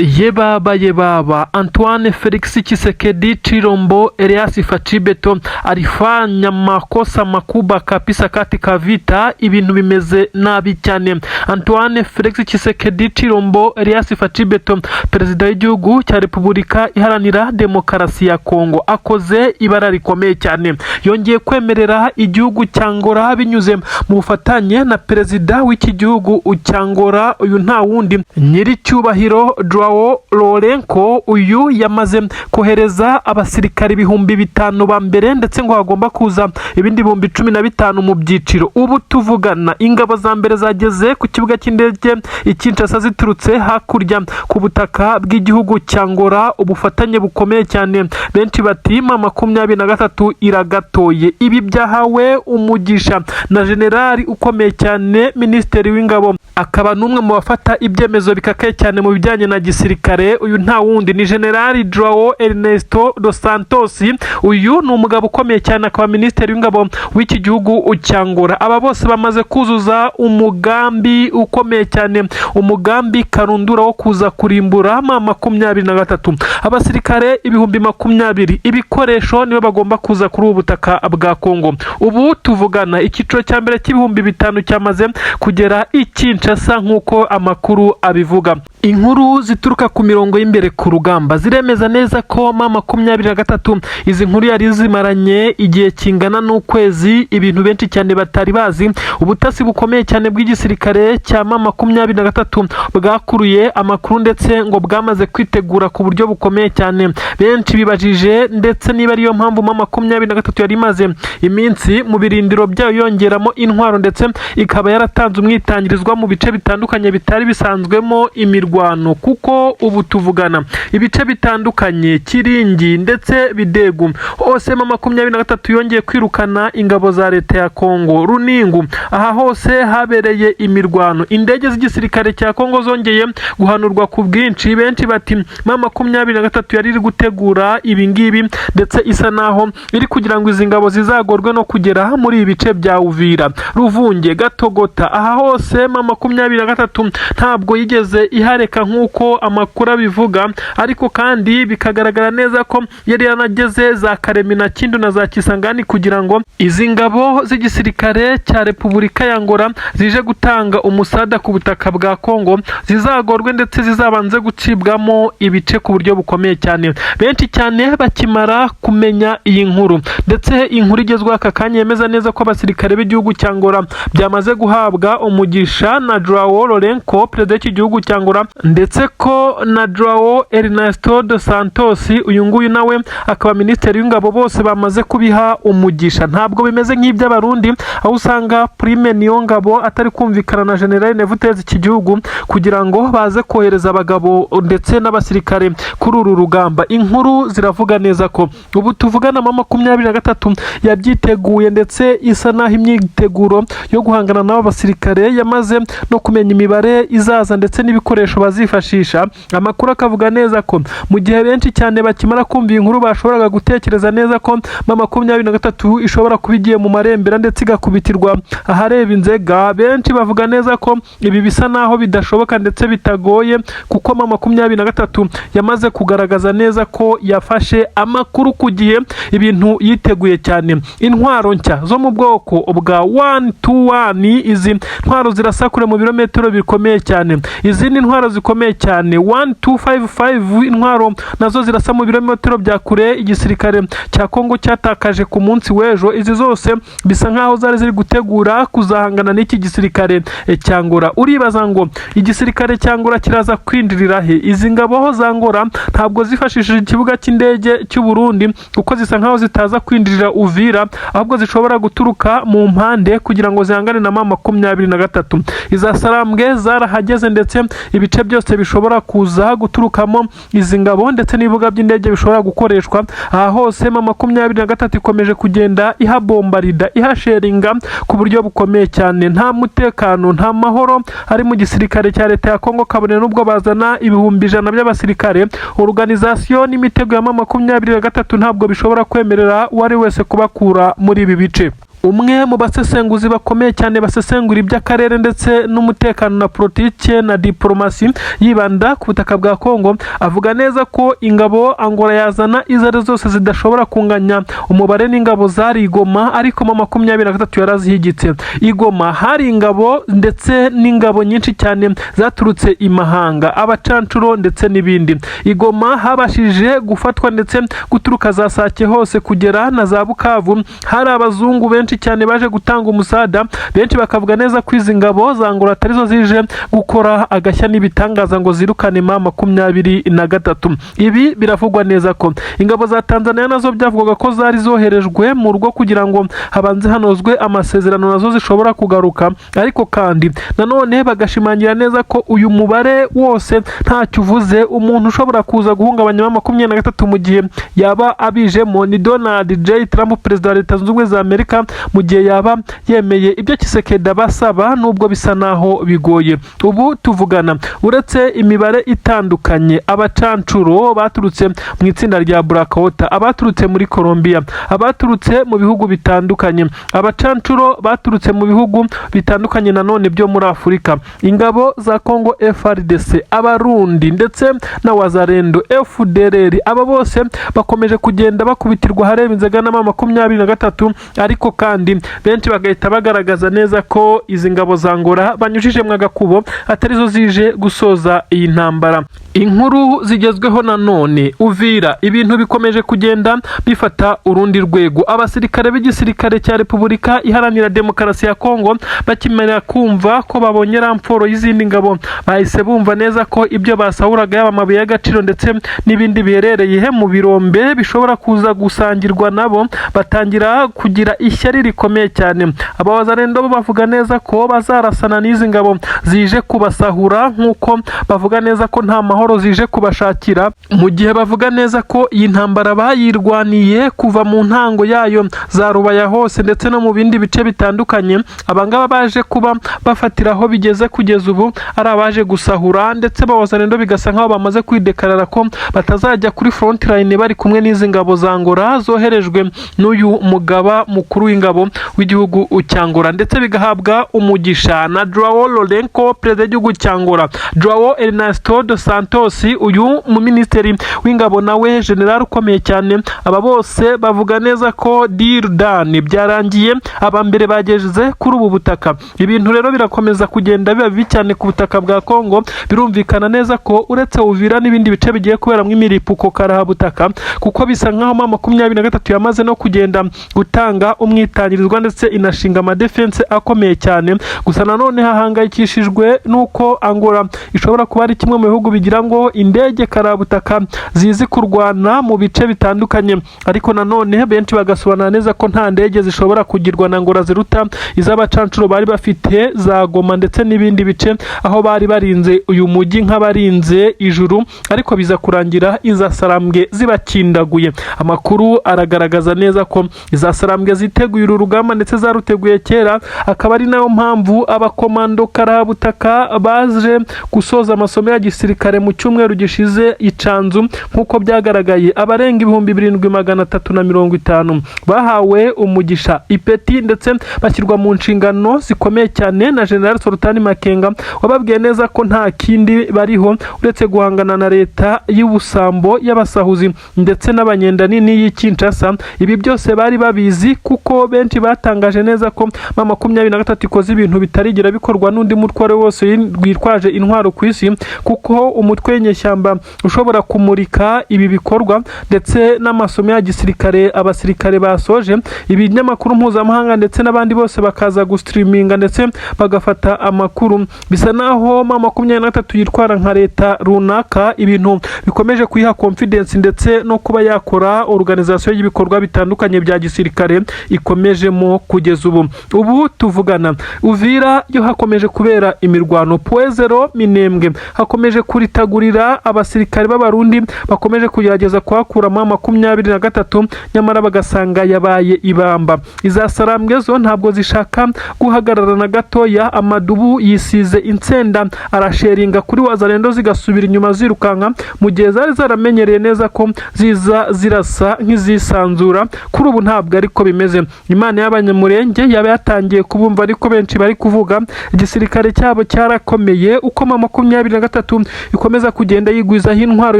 Yebaba Antoine Felix Tshisekedi Chilombo Elias Fachibeto alifanya makosa makubwa kabisa katika vita. Ibintu bimeze nabi cyane. Antoine Felix Tshisekedi Chilombo Elias Fachibeto, perezida w'igihugu cya Repubulika Iharanira Demokarasi ya Kongo, akoze ibara rikomeye cyane. Yongeye kwemerera igihugu cya Angola binyuze mu bufatanye na perezida w'iki gihugu cya Angola, uyu nta wundi nyiri cyubahiro Joao Lourenço. Uyu yamaze kohereza abasirikari 5,000 ba mbere, ndetse ngo hagomba kuza ibindi 15,000 mu byiciro. Ubu tuvugana ingabo za mbere zageze ku kibuga cy'indege Kinshasa ziturutse hakurya ku butaka bw'igihugu cya Angola. Ubufatanye bukomeye cyane, benshi bati M23 iragatoye. Ibi byahawe umugisha na generali ukomeye cyane, minisitiri w'ingabo, akaba n'umwe mu bafata ibyemezo bikakaye cyane mu bijyanye na gisirikare. Uyu nta wundi ni generali Joao Ernesto dos Santos. Uyu ni umugabo ukomeye cyane, akaba minisitiri w'ingabo w'iki gihugu cya Angola. Aba bose bamaze kuzuza umugambi ukomeye cyane, umugambi karundura wo kuza kurimbura M23. Abasirikare 20,000, ibikoresho nibo bagomba kuza kuri ubu butaka bwa Kongo. Ubu tuvugana icyiciro cya mbere cy'5,000 cyamaze kugera i Kinshasa nk'uko amakuru abivuga. Inkuru zituruka ku mirongo y'imbere ku rugamba ziremeza neza ko M23 izi nkuru yari zimaranye igihe kingana n'ukwezi. Ibintu benshi cyane batari bazi, ubutasi bukomeye cyane bw'igisirikare cya M23 bwakuruye amakuru, ndetse ngo bwamaze kwitegura ku buryo bukomeye cyane. Benshi bibajije ndetse niba ariyo mpamvu M23 yari imaze iminsi mu birindiro byayo yongeramo intwaro, ndetse ikaba yaratanze umwitangirizwa mu bice bitandukanye bitari bisanzwemo imirwano. Kuko ubu tuvugana ibice bitandukanye, Kiringi ndetse Bidegu, hose M23 yongeye kwirukana ingabo za leta ya Kongo. Runingu, aha hose habereye imirwano. Indege z'igisirikare cya Kongo zongeye guhanurwa ku bwinshi. Benshi bati M23 yari iri gutegura ibi ngibi, ndetse isa naho iri kugira ngo izi ngabo zizagorwe no kugera muri ibice bya Uvira, Ruvunge, Gatogota. Aha hose M23 ntabwo yigeze ihareka nk'uko amakuru abivuga, ariko kandi bikagaragara neza ko yari yanageze za Karemina, Kindu na za Kisangani kugira ngo izi ngabo z'igisirikare cya Repubulika ya Angola zije gutanga umusada ku butaka bwa Kongo zizagorwe, ndetse zizabanze gucibwamo ibice ku buryo bukomeye cyane. Benshi cyane bakimara kumenya iyi nkuru, ndetse inkuru igezweho aka kanya yemeza neza ko abasirikare b'igihugu cya Angola byamaze guhabwa umugisha na Joao Lourenço, perezida w'iki gihugu cya Angola, ndetse ko na Joao Ernesto dos Santos, uyu nguyu nawe akaba minisitiri w'ingabo, bose bamaze kubiha umugisha. Ntabwo bimeze nk'iby'abarundi, aho usanga Prime Niyongabo atari kumvikana na General Nevutezi iki gihugu kugira ngo baze kohereza abagabo ndetse n'abasirikare kuri uru rugamba. Inkuru ziravuga neza ko ubu tuvugana M23 yabyiteguye, ndetse isa naho imyiteguro yo guhangana n'abo basirikare yamaze no kumenya imibare izaza ndetse n'ibikoresho bazifashisha. Amakuru akavuga neza ko mu gihe benshi cyane bakimara kumva inkuru bashoboraga gutekereza neza ko M23 ishobora kuba igiye mu marembera ndetse igakubitirwa ahareba inzega. Benshi bavuga neza ko ibi bisa naho bidashoboka ndetse bitagoye, kuko M23 yamaze kugaragaza neza ko yafashe amakuru ku gihe, ibintu yiteguye cyane. Intwaro nshya zo mu bwoko bwa 121, izi ntwaro zirasakure mu birometero bikomeye cyane. Izindi ntwaro zikomeye cyane 1255, intwaro nazo zirasa mu birometero bya kure igisirikare cya Kongo cyatakaje ku munsi w'ejo. Izi zose bisa nkaho zari ziri gutegura kuzahangana n'iki gisirikare cya Angola. Uribaza ngo igisirikare cya Angola kiraza kwindirira he? Izi ngabo za Angola ntabwo zifashishije ikibuga cy'indege cy'u Burundi, kuko zisa nkaho zitaza kwindirira Uvira, ahubwo zishobora guturuka mu mpande kugira ngo zihangane na M23. Izasarambwe zarahageze, ndetse ibice byose bishobora kuza guturukamo izi ngabo, ndetse n'ibibuga by'indege bishobora gukoreshwa. Aha hose M23 ikomeje kugenda ihabombarida, ihasheringa ku buryo bukomeye cyane. Nta mutekano, nta mahoro ari mu gisirikare cya leta ya Kongo, kabone n'ubwo bazana 100,000 by'abasirikare. Organization n'imitego ya M23 ntabwo bishobora kwemerera uwari wese kubakura muri ibi bice. umwe mu basesenguzi bakomeye cyane basesengura iby'akarere ndetse n'umutekano na politike na diplomasi yibanda ku butaka bwa Kongo avuga neza ko ingabo Angola yazana izari zose zidashobora kunganya umubare n'ingabo zari Goma, ariko mu 23 yarazihigitse. Igoma hari ingabo ndetse n'ingabo nyinshi cyane zaturutse imahanga, abacancuro ndetse n'ibindi. Igoma habashije gufatwa ndetse guturuka za Sake hose kugera na za Bukavu. Hari abazungu benshi cyane baje gutanga umusada, benshi bakavuga neza ko izi ngabo za Angola atarizo zije gukora agashya n'ibitangaza ngo zirukane ma 23. Ibi biravugwa neza ko ingabo za Tanzania nazo byavugaga ko zari zoherejwe mu rugo kugira ngo habanze hanozwe amasezerano nazo zishobora kugaruka, ariko kandi nanone bagashimangira neza ko uyu mubare wose ntacyo uvuze. Umuntu ushobora kuza guhungabanya ma 23 mu gihe yaba abijemo ni Donald J. Trump, perezida wa Leta Zunze Ubumwe za Amerika, mu gihe yaba yemeye ibyo Tshisekedi basaba, nubwo bisa naho bigoye. Ubu tuvugana uretse imibare itandukanye, abacancuro baturutse mu itsinda rya Blackwater, abaturutse muri Colombia, abaturutse mu bihugu bitandukanye, abacancuro baturutse mu bihugu bitandukanye nanone byo muri Afurika, ingabo za Congo FARDC, abarundi ndetse na Wazalendo FDLR, aba bose bakomeje kugenda bakubitirwa hareba inzega na 23, ariko kandi benshi bagahita bagaragaza neza ko izi ngabo za Angola banyujije mu gakubo atarizo zije gusoza iyi ntambara. Inkuru zigezweho nanone Uvira, ibintu bikomeje kugenda bifata urundi rwego. Abasirikare b'igisirikare cya Repubulika Iharanira Demokarasi ya Kongo bakimera kumva ko babonye ramforo y'izindi ngabo, bahise bumva neza ko ibyo basahuraga yaba amabuye y'agaciro ndetse n'ibindi biherereye mu birombe bishobora kuza gusangirwa nabo, batangira kugira ishyari rikomeye cyane. Abawazalendo bavuga neza ko bazarasana n'izi ngabo zije kubasahura, nk'uko bavuga neza ko nta mahoro zije kubashakira, mu gihe bavuga neza ko iyi ntambara bayirwaniye kuva mu ntango yayo za Rubaya hose ndetse no mu bindi bice bitandukanye. Abangaba baje kuba bafatira aho bigeze kugeza ubu ari abaje gusahura, ndetse Abawazalendo bigasa nkaho bamaze kwidekarara ko batazajya kuri front line bari kumwe n'izi ngabo za Angola zoherejwe n'uyu mugaba mukuru w'ingabo w'igihugu cya Angola, ndetse bigahabwa umugisha na Joao Lourenço, perezida w'igihugu cya Angola. Joao Ernesto dos Santos, uyu mu ministeri w'ingabo nawe general ukomeye cyane. Aba bose bavuga neza ko deal done, byarangiye, abambere bageze kuri ubu butaka. Ibintu rero birakomeza kugenda biba bibi cyane ku butaka bwa Kongo. Birumvikana neza ko uretse Uvira n'ibindi bice bigiye kubera mu imiripuko karaha butaka, kuko bisa nkaho ma 23 yamaze no kugenda gutanga umwitangirizwa ndetse inashinga ama defense akomeye cyane. Gusa nanone hahangayikishijwe nuko Angola ishobora kuba ari kimwe mu bihugu bigira ngo indege karabutaka zizi kurwana mu bice bitandukanye, ariko nanone benshi bagasobanura neza ko nta ndege zishobora kugirwa na Angola ziruta iz'abacancuro bari bafite za Goma ndetse n'ibindi bice, aho bari barinze uyu mujyi nk'abarinze ijuru, ariko biza kurangira izasarambwe zibakindaguye. Amakuru aragaragaza neza ko izasarambwe ziteguye uru rugamba ndetse zaruteguye kera, akaba ari nayo mpamvu abakomando karabutaka baje gusoza amasomo ya gisirikare mu cyumweru gishize icanzu, nk'uko byagaragaye. Abarenga 7350 bahawe umugisha, ipeti, ndetse bashyirwa mu nshingano zikomeye cyane na General Sultan Makenga, wababwiye neza ko nta kindi bariho uretse guhangana na leta y'ubusambo y'abasahuzi ndetse n'abanyenda nini y'Kinshasa. Ibi byose bari babizi, kuko benshi batangaje neza ko ma 23 ikoze ibintu bitarigira bikorwa n'undi mutware wose witwaje intwaro ku isi, kuko umutwe w'inyeshyamba ushobora kumurika ibi bikorwa ndetse n'amasomo ya gisirikare abasirikare basoje. Ibinyamakuru mpuzamahanga ndetse n'abandi bose bakaza gustreaminga ndetse bagafata amakuru. Bisa naho ma 23 yitwara nka leta runaka, ibintu bikomeje kuyiha confidence ndetse no kuba yakora organisation y'ibikorwa bitandukanye bya gisirikare ikomejemo kugeza ubu tuvugana. Uvira yo hakomeje kubera imirwano, Poezero Minembwe hakomeje kuritagurira abasirikare b'abarundi bakomeje kugerageza kuhakura ma 23, nyamara bagasanga yabaye ibamba. Izasarambwe zo ntabwo zishaka guhagarara na gatoya. Amadubu yisize insenda arasheringa kuri Wazalendo zigasubira inyuma zirukanka, mu gihe zari zaramenyereye neza ko ziza zirasa nk'izisanzura. Kuri ubu ntabwo ariko bimeze. Imana y'Abanyamurenge yaba yatangiye kubumva, ariko benshi bari kuvuga igisirikare cyabo cyarakomeye uko M23 ikomeza kugenda yigwizaho intwaro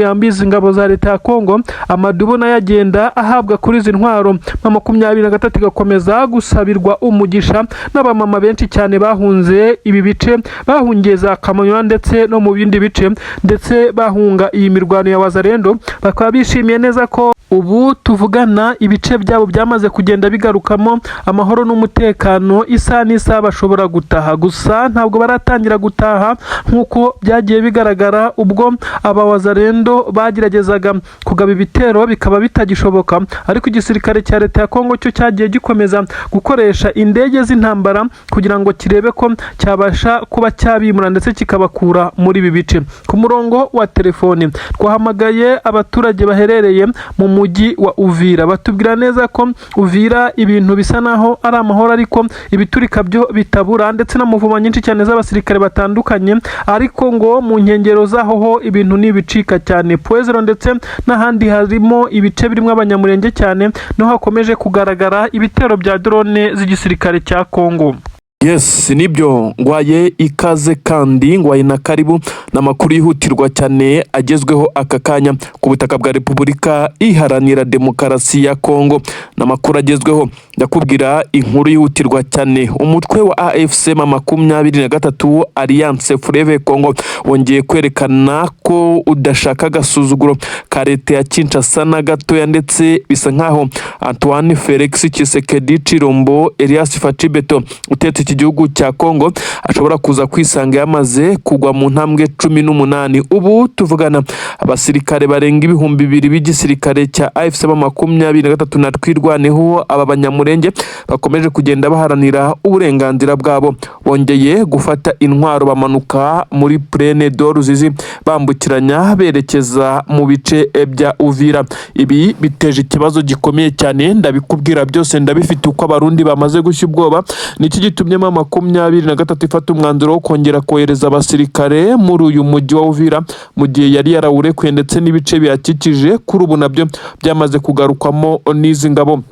yambiza ingabo za leta ya Kongo. Amadubo nayo agenda ahabwa kuri izi ntwaro. M23 igakomeza gusabirwa umugisha n'abamama benshi cyane bahunze ibi bice, bahungiye za Kamonyi ndetse no mu bindi bice, ndetse bahunga iyi mirwano ya Wazalendo. Bakaba bishimiye neza ko ubu tuvugana ibice byabo byamaze kugenda bigarukamo amahoro n'umutekano, isa n'isa bashobora gutaha. Gusa ntabwo baratangira gutaha nk'uko byagiye bigaragara ubwo aba Wazalendo bageragezaga kugaba ibitero bikaba bitagishoboka, ariko igisirikare cya leta ya Kongo cyo cyagiye gikomeza gukoresha indege z'intambara kugira ngo kirebe ko cyabasha kuba cyabimura ndetse kikabakura muri ibi bice. Ku murongo wa telefone twahamagaye abaturage baherereye mu mujyi wa Uvira, batubwira neza ko Uvira ibintu bisa naho ari amahoro, ariko ibiturika byo bitabura ndetse n'amuvuma nyinshi cyane z'abasirikare batandukanye, ariko ngo mu nkengero zaho ho ibintu nibicika cyane. Puezero ndetse n'ahandi harimo ibice birimo Abanyamurenge cyane, no hakomeje kugaragara ibitero bya drone z'igisirikare cya Kongo. Yes, nibyo ngwaye ikaze kandi ngwaye na karibu n'amakuru yihutirwa cyane agezweho aka kanya ku butaka bwa Repubulika Iharanira Demokarasi ya Kongo. N'amakuru agezweho ndakubwira inkuru yihutirwa cyane. Umutwe wa AFC M23 Alliance Fleuve Congo wongeye kwerekana ko udashaka gasuzuguro ka leta ya Kinshasa na gatoya, ndetse bisa nkaho Antoine Felix Tshisekedi Tshilombo Elias Fachibeto utetse igihugu cya Kongo ashobora kuza kwisanga yamaze kugwa mu ntambwe 18. Ubu tuvugana abasirikare barenga 2,000 b'igisirikare cya AFC M23 na twirwaneho aba Banyamurenge bakomeje kugenda baharanira uburenganzira bwabo. Bongeye gufata intwaro bamanuka muri Plaine d'Ruzizi bambukiranya berekeza mu bice bya Uvira. Ibi biteje ikibazo gikomeye cyane, ndabikubwira byose ndabifite uko abarundi bamaze gushya ubwoba. Niki gitumye M23 ifata umwanzuro wo kongera kohereza abasirikare muri uyu mujyi wa Uvira mu gihe yari yarawurekuye, ndetse n'ibice bihakikije kuri ubu nabyo byamaze kugarukwamo n'izi ngabo.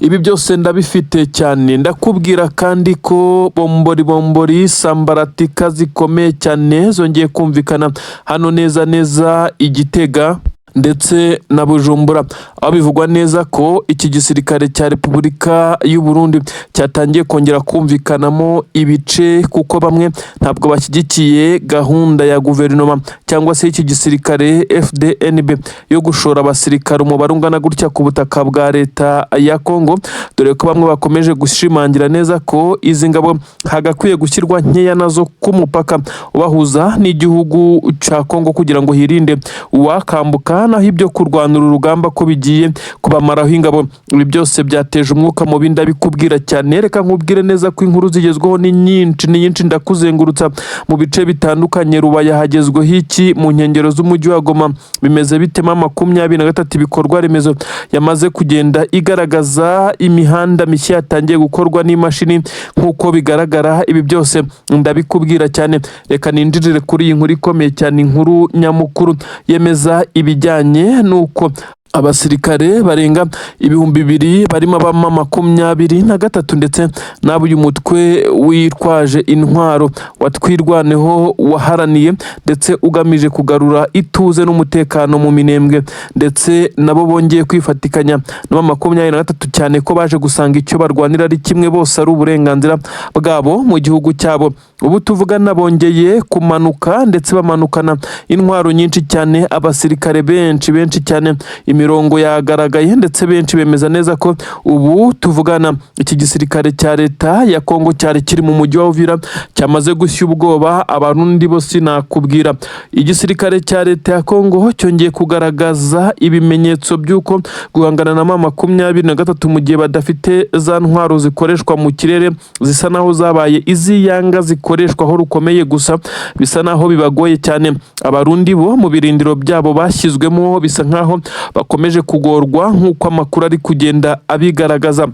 Ibi byose ndabifite cyane. Ndakubwira kandi ko bombori sambaratika zikomeye cyane zongeye kumvikana hano neza Igitega ndetse na Bujumbura, aho bivugwa neza ko iki gisirikare cya Repubulika y'u Burundi cyatangiye kongera kumvikanamo ibice, kuko bamwe ntabwo bashyigikiye gahunda ya guverinoma cyangwa se iki gisirikare FDNB yo gushora abasirikare umubare ungana gutya ku butaka bwa leta ya Kongo, dore ko bamwe bakomeje gushimangira neza ko izi ngabo hagakwiye gushyirwa nkeya nazo ku mupaka ubahuza n'igihugu cya Kongo kugira ngo hirinde uwakambuka naho ibyo kurwanura urugamba ko bigiye kubamaraho ingabo. Ibi byose byateje umwuka mu binda bikubwira cyane. Reka nkubwire neza ko inkuru zigezweho ni nyinshi ndakuzengurutsa mu bice bitandukanye. Rubaya hagezweho iki mu nkengero z'umujyi wa Goma bimeze bitema M23 ibikorwa remezo yamaze kugenda igaragaza imihanda mishya yatangiye gukorwa n'imashini nk'uko bigaragara. Ibi byose ndabikubwira cyane. Reka ninjirire kuri iyi nkuru ikomeye cyane, inkuru nyamukuru yemeza ibijyanye nuko abasirikare barenga 2,000 barimo M23 ndetse n'abuyu mutwe witwaje intwaro watwirwaneho waharaniye ndetse ugamije kugarura ituze n'umutekano mu Minembwe, ndetse nabo bongeye kwifatikanya na M23 cyane ko baje gusanga icyo barwanira ari kimwe, bose ari uburenganzira bwabo mu gihugu cyabo. Ubu tuvugana bongeye kumanuka ndetse bamanukana intwaro nyinshi cyane, abasirikare benshi cyane, imirongo yagaragaye ndetse benshi bemeza neza ko ubu tuvugana iki gisirikare cya leta ya Kongo cyari kiri mu mujyi wa Uvira cyamaze gushya ubwoba. Abarundi bose nakubwira igisirikare cya leta ya Kongo cyongeye kugaragaza ibimenyetso by'uko guhangana na M23 mu gihe badafite za ntwaro zikoreshwa mu kirere zisa naho zabaye iziyanga zikoreshwa aho rukomeye, gusa bisa naho bibagoye cyane. Abarundi bo mu birindiro byabo bashyizwemo bisa nkaho bakomeje kugorwa nk'uko amakuru ari kugenda abigaragaza.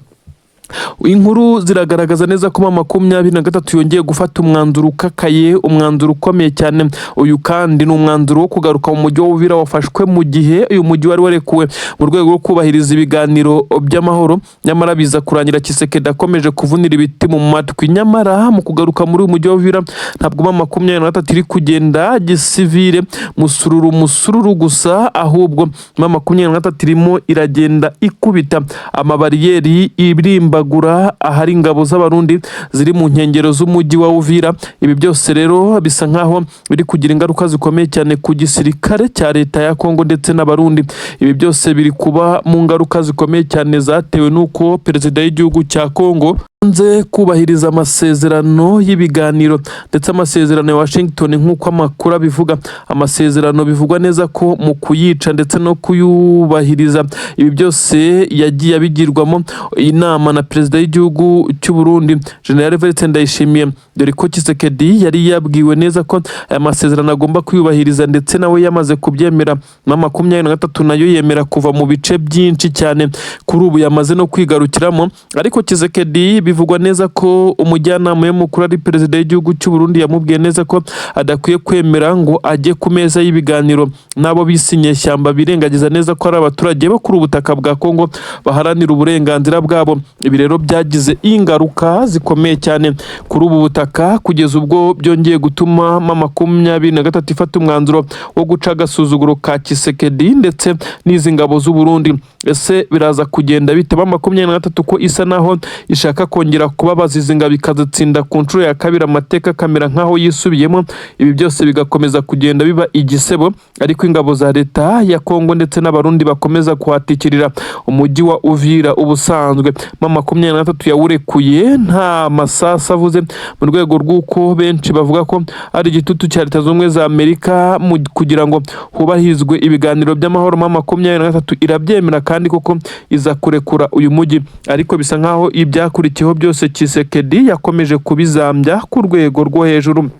Inkuru ziragaragaza neza ko 23 yongeye gufata umwanzuro ukakaye, umwanzuro ukomeye cyane. Uyu kandi ni umwanzuro wo kugaruka mu mujyi wa Uvira wafashwe mu gihe uyu mujyi wari warekuwe mu rwego rwo kubahiriza ibiganiro by'amahoro, nyamara biza kurangira Tshisekedi akomeje kuvunira ibiti mu matwi. Nyamara mu kugaruka muri uyu mujyi wa Uvira ntabwo 23 iri kugenda gisivile musururu gusa, ahubwo 23 irimo iragenda ikubita amabariyeri ibirimbagura ahari ingabo z'abarundi ziri mu nkengero z'umujyi wa Uvira. Ibi byose rero bisa nkaho biri kugira ingaruka zikomeye cyane ku gisirikare cya leta ya Kongo ndetse n'abarundi. Ibi byose biri kuba mu ngaruka zikomeye cyane zatewe n'uko perezida w'igihugu cya Kongo nze kubahiriza amasezerano y'ibiganiro ndetse amasezerano ya Washington nk'uko amakuru abivuga. Amasezerano bivugwa neza ko mu kuyica ndetse no kuyubahiriza ibi byose yagiye abigirwamo inama na perezida w'igihugu cy'u Burundi General Evariste Ndayishimiye, dore ko Tshisekedi yari yabwiwe neza ko aya masezerano agomba kuyubahiriza ndetse nawe yamaze kubyemera. 23 nayo yemera kuva mu bice byinshi cyane, kuri ubu yamaze no kwigarukiramo. Ariko Tshisekedi bivugwa neza ko umujyanama w'umukuru ari perezida w'igihugu cy'u Burundi yamubwiye neza ko adakwiye kwemera ngo ajye ku meza y'ibiganiro nabo bisinye shyamba, birengagiza neza ko ari abaturage bo kuri ubutaka bwa Kongo baharanira uburenganzira bwabo. Ibi rero byagize ingaruka zikomeye cyane kuri ubu butaka, kugeza ubwo byongeye gutuma 23 ifata umwanzuro wo guca agasuzuguro ka Tshisekedi ndetse n'izi ngabo z'u Burundi. Ese biraza kugenda bite 23 ko isa naho ishaka kongera kubabaza izi ngabo ikazitsinda ku nshuro ya kabiri, amateka kamera nkaho yisubiyemo? Ibi byose bigakomeza kugenda biba igisebo, ariko ingabo za leta ya Kongo ndetse n'abarundi bakomeza kuhatikirira umujyi wa Uvira. Ubusanzwe 23 yawurekuye nta masasa avuze, mu rwego rw'uko benshi bavuga ko ari igitutu cya Leta z'Ubumwe za Amerika kugira ngo hubahizwe ibiganiro by'amahoro. 23 irabyemera kandi koko iza kurekura uyu mujyi, ariko bisa nkaho ibyakurikiyeho byose Tshisekedi yakomeje kubizambya ku rwego rwo hejuru.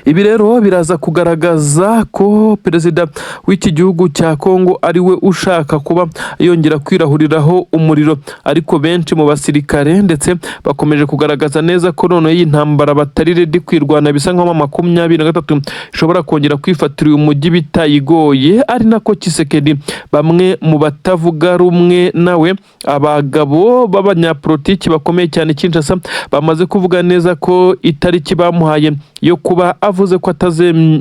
Ibi rero biraza kugaragaza ko perezida w'iki gihugu cya Kongo ari we ushaka kuba yongera kwirahuriraho umuriro, ariko benshi mu basirikare ndetse bakomeje kugaragaza neza ko none iyi ntambara batari ready kwirwana. Bisa nkaho 23 ishobora kongera kwifatira uyu mujyi bitayigoye, ari nako Tshisekedi bamwe mu batavuga rumwe nawe, abagabo b'abanyapolitiki bakomeye cyane Kinshasa, bamaze kuvuga neza ko itariki bamuhaye yo kuba avuze ko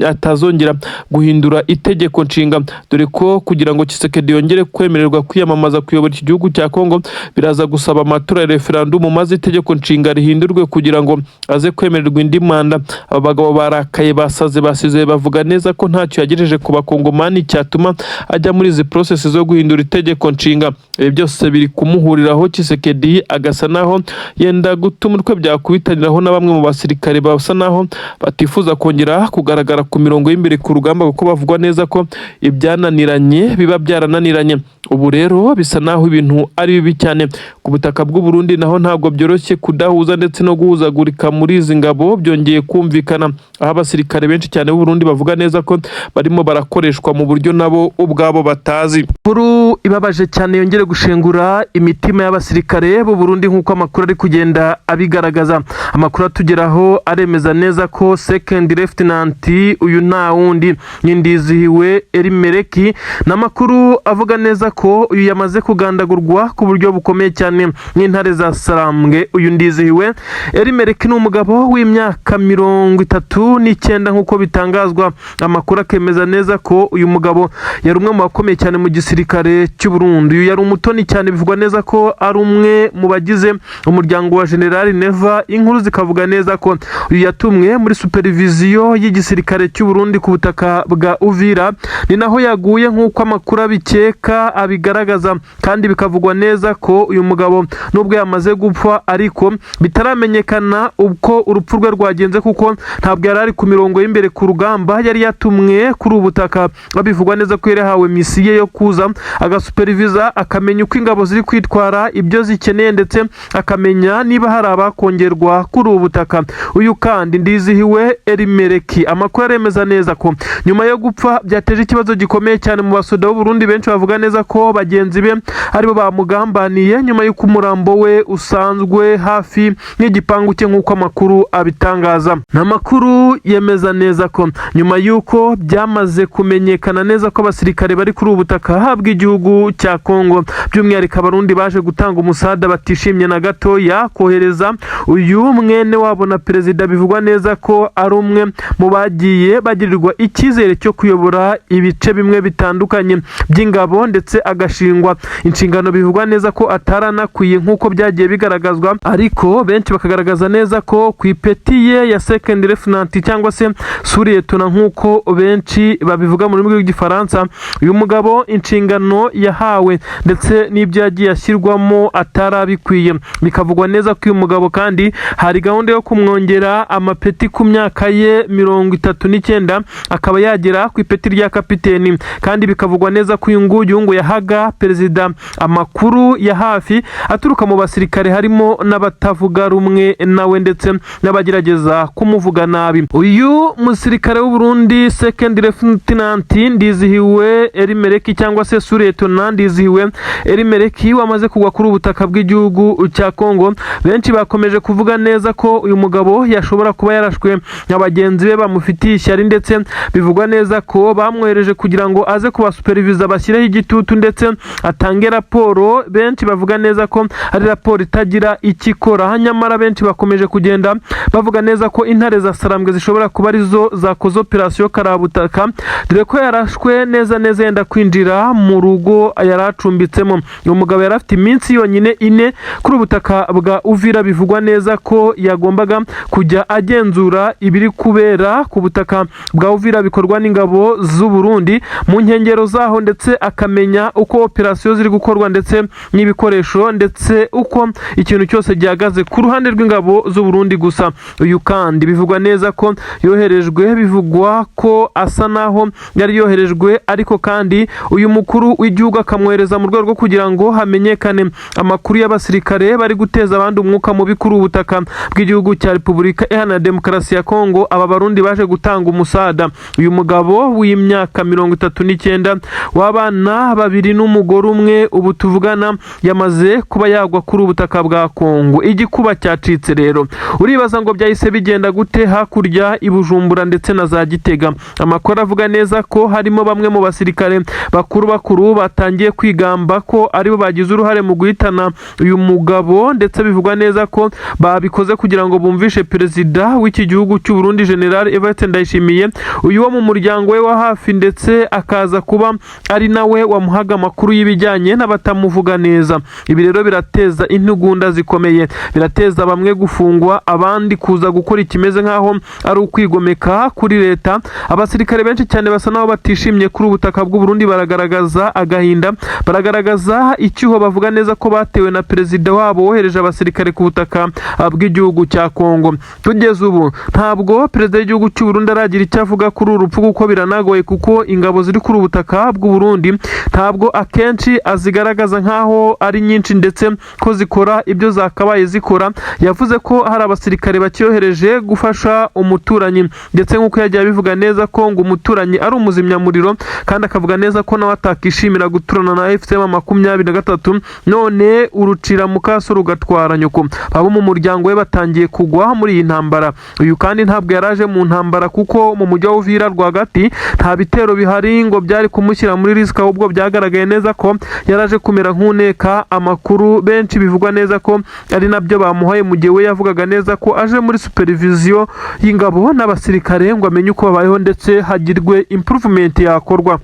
atazongera guhindura itegeko nshinga, dore ko kugira ngo Tshisekedi yongere kwemererwa kwiyamamaza kuyobora iki gihugu cya Kongo biraza gusaba amatora ya referendum maze itegeko nshinga rihindurwe kugira ngo aze kwemererwa indi manda. Aba bagabo barakaye, basaze, basize bavuga neza ko ntacyo yagejeje ku bakongomani cyatuma ajya muri izi process zo guhindura itegeko nshinga. Ibi byose biri kumuhuriraho Tshisekedi agasa naho yenda gutuma umutwe byakubitaniraho na bamwe mu basirikare basa naho batifuza kongera kugaragara ku mirongo y'imbere ku rugamba, kuko bavugwa neza ko ibyananiranye biba byarananiranye. Ubu rero bisa naho ibintu ari bibi cyane ku butaka bw'u Burundi, naho ntabwo byoroshye kudahuza ndetse no guhuzagurika muri izi ngabo byongeye kumvikana, aho abasirikare benshi cyane b'u Burundi bavuga neza ko barimo barakoreshwa mu buryo nabo ubwabo batazi. Kuru ibabaje cyane yongere gushengura imitima y'abasirikare b'u Burundi nk'uko amakuru ari kugenda abigaragaza. Amakuru atugeraho aremeza neza ko second lieutenant uyu nta wundi Ndizihirwe Elimeleki, n'amakuru avuga neza ko uyu yamaze kugandagurwa ku buryo bukomeye cyane n'intare za Sarambwe. Uyu Ndizihirwe Elimeleki ni umugabo w'imyaka 39 nk'uko bitangazwa. Amakuru akemeza neza ko uyu mugabo yari umwe mu bakomeye cyane mu gisirikare cy'u Burundi. Uyu yari umutoni cyane, bivugwa neza ko ari umwe mu bagize umuryango wa General Neva. Inkuru zikavuga neza ko uyu yatumwe muri supervision y'igisirikare cy'u Burundi ku butaka bwa Uvira, ni naho yaguye nk'uko amakuru abikeka abigaragaza, kandi bikavugwa neza ko uyu mugabo nubwo yamaze gupfa ariko bitaramenyekana uko urupfu rwe rwagenze, kuko ntabwo yari ari ku mirongo y'imbere ku rugamba. Yari yatumwe kuri ubu butaka, bivugwa neza ko yarahawe misiye yo kuza agasupervisa, akamenya uko ingabo ziri kwitwara, ibyo zikeneye, ndetse akamenya niba hari abakongerwa kuri ubu butaka. Uyu kandi Ndizihirwe Elimeleki. Amakuru aremeza neza ko nyuma yo gupfa byateje ikibazo gikomeye cyane mu basoda b'u Burundi. Benshi bavuga neza ko bagenzi be aribo bamugambaniye nyuma y'uko umurambo we usanzwe hafi n'igipangu cye nk'uko amakuru abitangaza. N'amakuru yemeza neza ko nyuma y'uko byamaze kumenyekana neza ko abasirikare bari kuri ubutaka habwa igihugu cya Kongo, by'umwihariko abarundi baje gutanga umusada batishimye na gatoya kohereza uyu mwene wabo na perezida. Bivugwa neza ko ari umwe mu bagiye bagirirwa icyizere cyo kuyobora ibice bimwe bitandukanye by'ingabo ndetse agashingwa inshingano. Bivugwa neza ko ataranakwiye nk'uko byagiye bigaragazwa, ariko benshi bakagaragaza neza ko ku ipeti ye ya second lieutenant cyangwa se suriyetona nk'uko benshi babivuga mu rurimi rw'igifaransa, uyu mugabo inshingano yahawe ndetse n'ibyo yagiye ashyirwamo atarabikwiye. Bikavugwa neza ko uyu mugabo kandi hari gahunda yo kumwongera amapeti ku myaka ye 39 akaba yagera ku ipeti rya kapiteni. Kandi bikavugwa neza ko uyu nguyu ngo yahaga perezida amakuru ya hafi aturuka mu basirikare, harimo n'abatavuga rumwe nawe ndetse n'abagerageza kumuvuga nabi. Uyu musirikare w'u Burundi second lieutenant Ndizihiwe Elimeleki cyangwa se suriyetona Ndizihiwe Elimeleki wamaze kugwa kuri ubutaka bw'igihugu cya Kongo, benshi bakomeje kuvuga neza ko uyu mugabo yashobora kuba yarashwe na bagenzi be bamufitiye ishyari, ndetse bivugwa neza ko bamwohereje kugira ngo aze kubasupervisa bashyireho igitutu ndetse atange raporo. Benshi bavuga neza ko ari raporo itagira ikikora, nyamara benshi bakomeje kugenda bavuga neza ko intare za Sarambwe zishobora kuba arizo zakoze operasiyo karabutaka, dore ko yarashwe neza yenda kwinjira mu rugo yaracumbitsemo. uyu mugabo yari afite iminsi yonyine 4 kuri ubutaka bwa Uvira. Bivugwa neza ko yagombaga kujya agenzura ibiri kubera ku butaka bwa Uvira bikorwa n'ingabo z'u Burundi mu nkengero zaho, ndetse akamenya uko operasiyo ziri gukorwa ndetse n'ibikoresho ndetse uko ikintu cyose gihagaze ku ruhande rw'ingabo z'u Burundi. Gusa uyu kandi bivugwa neza ko yoherejwe, bivugwa ko asa naho yari yoherejwe, ariko kandi uyu mukuru w'igihugu akamwohereza mu rwego rwo kugira ngo hamenyekane amakuru y'abasirikare bari guteza abandi umwuka mubi kuri ubutaka bw'igihugu cya Repubulika Iharanira Demokarasi ya Kongo. Aba barundi baje gutanga umusada. Uyu mugabo w'imyaka 39 w'abana 2 n'umugore umwe, ubu tuvugana yamaze kuba yagwa kuri ubutaka bwa Kongo. Igikuba cyacitse rero, uribaza ngo byahise bigenda gute hakurya i Bujumbura ndetse na za Gitega. Amakuru avuga neza ko harimo bamwe mu basirikare bakuru batangiye kwigamba ko aribo bagize uruhare mu guhitana uyu mugabo, ndetse bivugwa neza ko babikoze kugira ngo bumvishe perezida w'iki gihugu cy'u Burundi General Evariste Ndayishimiye, uyu wo mu muryango we wa hafi, ndetse akaza kuba ari nawe wamuhaga amakuru y'ibijyanye n'abatamuvuga neza. Ibi rero birateza intugunda zikomeye, birateza bamwe gufungwa, abandi kuza gukora ikimeze nkaho ari ukwigomeka kuri leta. Abasirikare benshi cyane basa naho batishimye kuri ubutaka bw'u Burundi, baragaragaza agahinda, baragaragaza icyuho, bavuga neza ko batewe na perezida wabo wohereje abasirikare ku butaka bw'igihugu cya Kongo. Tugeze ubu ntabwo perezida w'igihugu cy'u Burundi aragira icyo avuga kuri uru rupfu, kuko biranagoye, kuko ingabo ziri kuri ubutaka bw'u Burundi ntabwo akenshi azigaragaza nkaho ari nyinshi ndetse ko zikora ibyo zakabaye zikora. Yavuze ko hari abasirikare bakiyohereje gufasha umuturanyi, ndetse nk'uko yagiye abivuga neza ko ngo umuturanyi ari umuzimyamuriro, kandi akavuga neza ko nawe atakishimira guturana na FCM 23, none urucira mukaso rugatwara nyoko. Abo mu muryango we batangiye kugwa muri iyi ntambara. Uyu kandi ntabwo yaraje mu ntambara, kuko mu mujyi wa Uvira rwagati nta bitero bihari ngo byari kumushyira muri risk, ahubwo byagaragaye neza ko yaraje kumera nk'uneka amakuru. Benshi bivugwa neza ko ari nabyo bamuhaye mu gihe we yavugaga neza ko aje muri supervision y'ingabo n'abasirikare ngo amenye uko babayeho ndetse hagirwe improvement yakorwa.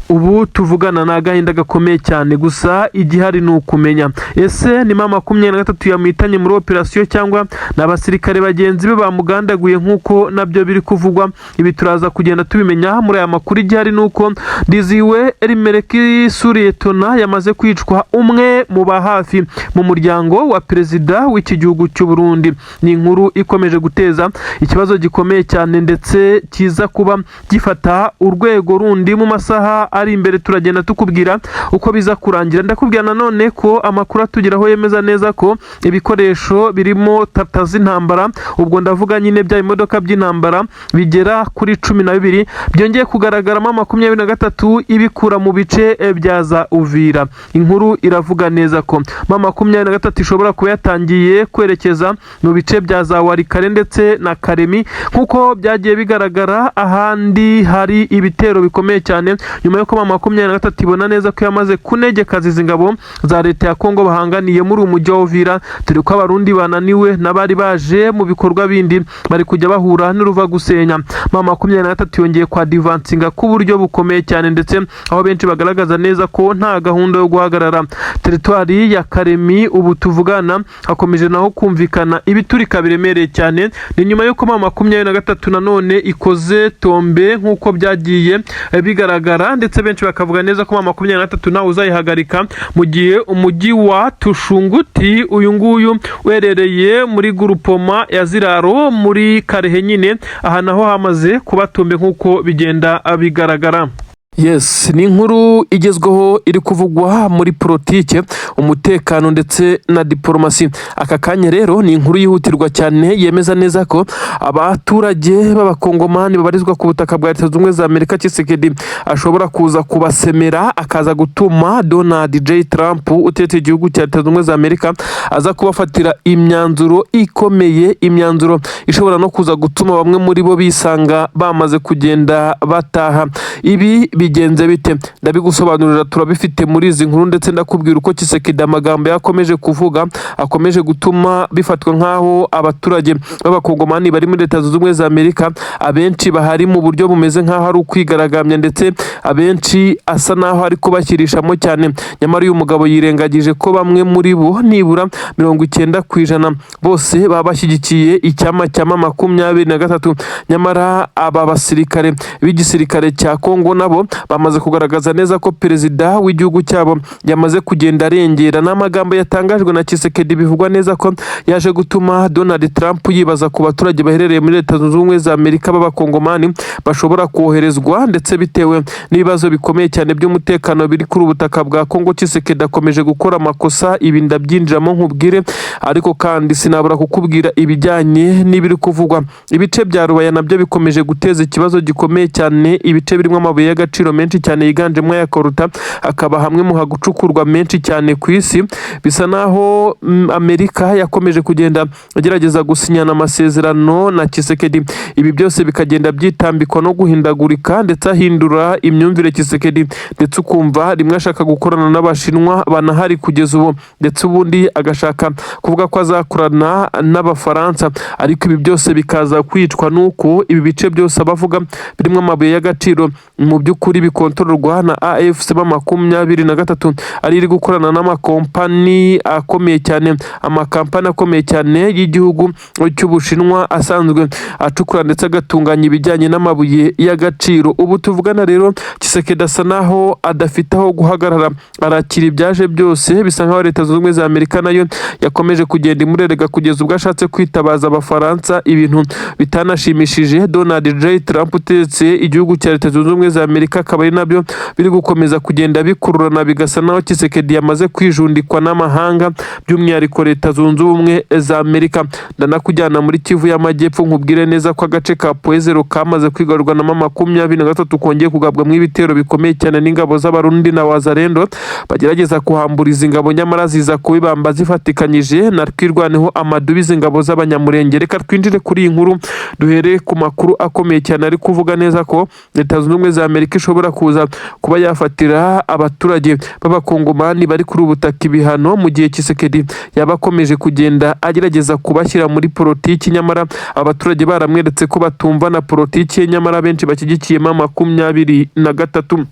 Ubu tuvugana na agahinda gakomeye cyane, gusa igihari ni ukumenya ese ni mama 23 yamwitanye muri operasiyo cyangwa n'abasirikare bagenzi be bamugandaguye nk'uko nabyo biri kuvugwa. Ibi turaza kugenda tubimenya muri aya makuru. Igihari ni uko Ndizihiwe Elimeleki suriyetona yamaze kwicwa, umwe mu bahafi mu muryango wa perezida w'iki gihugu cy'u Burundi. Ni inkuru ikomeje guteza ikibazo gikomeye cyane, ndetse kiza kuba gifata urwego rundi mu masaha ari imbere turagenda tukubwira uko biza kurangira. Ndakubwira nanone ko amakuru atugeraho yemeza neza ko ibikoresho birimo tata z'intambara, ubwo ndavuga nyine bya imodoka by'intambara bigera kuri 12 byongeye kugaragaramo 23 ibikura mu bice bya za Uvira. Inkuru iravuga neza ko 23 ishobora kuba yatangiye kwerekeza mu bice bya za Warikare ndetse na Karemi nkuko byagiye bigaragara. Ahandi hari ibitero bikomeye cyane nyuma yuko 23 ibona neza ko yamaze kunegekaza izi ngabo za leta ya Kongo bahanganiye muri umujyi wa Uvira, turi ko abarundi bananiwe n'abari baje mu bikorwa bindi bari kujya bahura n'uruva gusenya. 23 yongeye kwa divansinga ku buryo bukomeye cyane, ndetse aho benshi bagaragaza neza ko nta gahunda yo guhagarara. Teritwari ya Karemi ubu tuvugana hakomeje naho kumvikana ibiturika biremereye cyane, ni nyuma yuko 23 nanone ikoze tombe nkuko byagiye bigaragara, ndetse benshi bakavuga neza ko 23 nawe uzayihagarika mu gihe umujyi wa Tushunguti uyu nguyu werereye muri grupoma ya Ziraro muri Karehe nyine, aha naho hamaze kuba tombe nkuko bigenda bigaragara. Yes, ni inkuru igezweho iri kuvugwa muri politike, umutekano ndetse na diplomasi. Aka kanya rero ni inkuru yihutirwa cyane yemeza neza ko abaturage b'abakongomani babarizwa ku butaka bwa Leta Zunze Ubumwe za Amerika Tshisekedi ashobora kuza kubasemera, akaza gutuma Donald J. Trump utetse igihugu cya Leta Zunze Ubumwe za Amerika aza kubafatira imyanzuro ikomeye, imyanzuro ishobora no kuza gutuma bamwe muri bo bisanga bamaze kugenda bataha. Ibi bigenze bite? Ndabigusobanurira, turabifite muri izi nkuru, ndetse ndakubwira uko Tshisekedi amagambo yakomeje kuvuga akomeje gutuma bifatwa nkaho abaturage b'abakongomani bari muri Leta Zunze Ubumwe za Amerika abenshi bahari mu buryo bumeze nkaho ari ukwigaragambya, ndetse abenshi asa naho ari kubashyirishamo cyane. Nyamara uyu mugabo yirengagije ko bamwe muri bo nibura 90% bose baba bashyigikiye icyama cya 23. Nyamara aba basirikare b'igisirikare cya Kongo nabo bamaze kugaragaza neza ko perezida w'igihugu cyabo yamaze kugenda arengera. N'amagambo yatangajwe na Tshisekedi bivugwa neza ko yaje gutuma Donald Trump yibaza ku baturage baherereye muri Leta Zunze Ubumwe za Amerika b'abakongomani bashobora koherezwa, ndetse bitewe n'ibibazo bikomeye cyane by'umutekano biri kuri ubutaka bwa Kongo. Tshisekedi akomeje gukora amakosa, ibi ndabyinjiramo nkubwire, ariko kandi sinabura kukubwira ibijyanye n'ibiri kuvugwa. Ibice bya Rubaya nabyo bikomeje guteza ikibazo gikomeye cyane, ibice birimo amabuye y'agaciro menshi cyane yiganjemo ya koruta, akaba hamwe mu hagucukurwa menshi cyane ku isi. Bisa naho Amerika yakomeje kugenda agerageza gusinyana amasezerano na Tshisekedi, ibi byose bikagenda byitambikwa no guhindagurika, ndetse ahindura imyumvire Tshisekedi, ndetse ukumva rimwe ashaka gukorana n'Abashinwa banahari kugeza ubu, ndetse ubundi agashaka kuvuga ko azakorana n'Abafaransa, ariko ibi byose bikaza kwicwa nuko ibi bice byose abavuga birimo amabuye y'agaciro mu by'ukuri bikontororwa na AFC 23 ari iri gukorana n'amakompani akomeye cyane, amakampani akomeye cyane y'igihugu cy'Ubushinwa asanzwe acukura ndetse agatunganya ibijyanye n'amabuye y'agaciro. Ubu tuvugana rero Tshisekedi asa naho adafite aho guhagarara, arakira ibyaje byose. Bisa nkaho Leta Zunze Ubumwe za Amerika nayo yakomeje kugenda imurerega kugeza ubwo ashatse kwitabaza Abafaransa, ibintu bitanashimishije Donald J. Trump utetse igihugu cya Leta Zunze Ubumwe za Amerika, akaba ari nabyo biri gukomeza kugenda bikururana, bigasa naho Tshisekedi yamaze kwijundikwa n'amahanga, by'umwihariko Leta Zunze Ubumwe za Amerika. Ndanakujyana muri Kivu y'Amajyepfo nkubwire neza ko agace ka Poezero kamaze kwigarurwa na 23 kongeye kugabwamo ibitero bikomeye cyane n'ingabo z'Abarundi na Wazalendo bagerageza kuhamburiza ingabo, nyamara ziza kubibamba zifatikanyije na Twirwaneho Amadubi z'ingabo z'Abanyamurenge. Reka twinjire kuri iyi nkuru duhere ku makuru akomeye cyane ari kuvuga neza ko Leta Zunze Ubumwe za Amerika ishobora kuza kuba yafatira abaturage b'abakongomani bari kuri ubutaka ibihano, mu gihe Tshisekedi yabakomeje kugenda agerageza kubashyira muri politiki, nyamara abaturage baramweretse ko batumva na politiki, nyamara benshi bashyigikiye 23.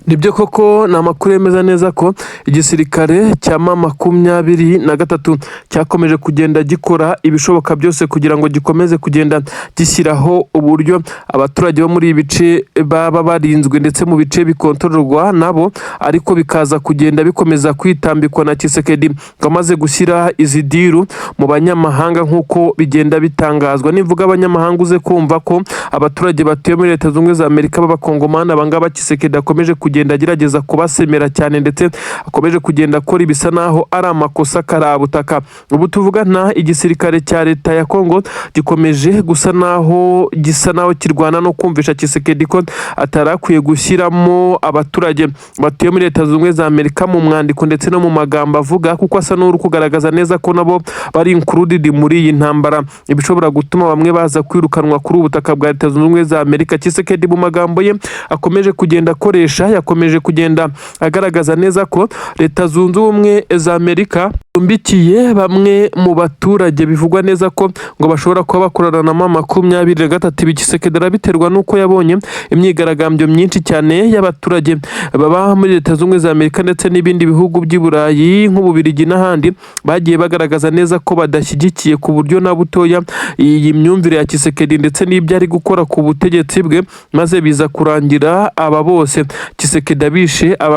Nibyo koko, ni amakuru yemeza neza ko igisirikare cya 23 cyakomeje kugenda gikora ibishoboka byose kugira ngo gikomeze kugenda gishyiraho uburyo abaturage bo muri ibice baba barinzwe ndetse mu bice bikontororwa nabo, ariko bikaza kugenda bikomeza kwitambikwa na Tshisekedi kamaze gushyira izi diru mu banyamahanga nk'uko bigenda bitangazwa. Nivuga abanyamahanga uze kumva ko abaturage batuye muri Leta Zunze Ubumwe za Amerika b'abakongomani abangaba Tshisekedi akomeje kugenda agerageza kubasemera cyane ndetse akomeje kugenda akora ibisa naho ari amakosa karabutaka. Ubu tuvugana igisirikare cya leta ya Kongo gikomeje gisa naho kirwana no kumvisha Tshisekedi ko atarakwiye gushyiramo abaturage batuye muri Leta Zunze Ubumwe za Amerika mu mwandiko ndetse no mu magambo avuga, kuko asa n'uri kugaragaza neza ko nabo bari included muri iyi ntambara, ibishobora gutuma bamwe baza kwirukanwa kuri ubutaka bwa Leta Zunze Ubumwe za Amerika. Tshisekedi mu magambo ye akomeje kugenda akoresha, yakomeje kugenda agaragaza neza ko Leta Zunze Ubumwe za Amerika umbikiye bamwe mu baturage, bivugwa neza ko ngo bashobora kuba bakorana na mama 23. Tshisekedi arabiterwa nuko yabonye imyigaragambyo myinshi cyane y'abaturage baba muri Leta Zunze Ubumwe za Amerika ndetse n'ibindi bihugu by'i Burayi nk'Ububiligi n'ahandi, bagiye bagaragaza neza ko badashyigikiye ku buryo na butoya iyi myumvire ya Tshisekedi ndetse n'ibyo ari gukora ku butegetsi bwe, maze biza kurangira aba bose Tshisekedi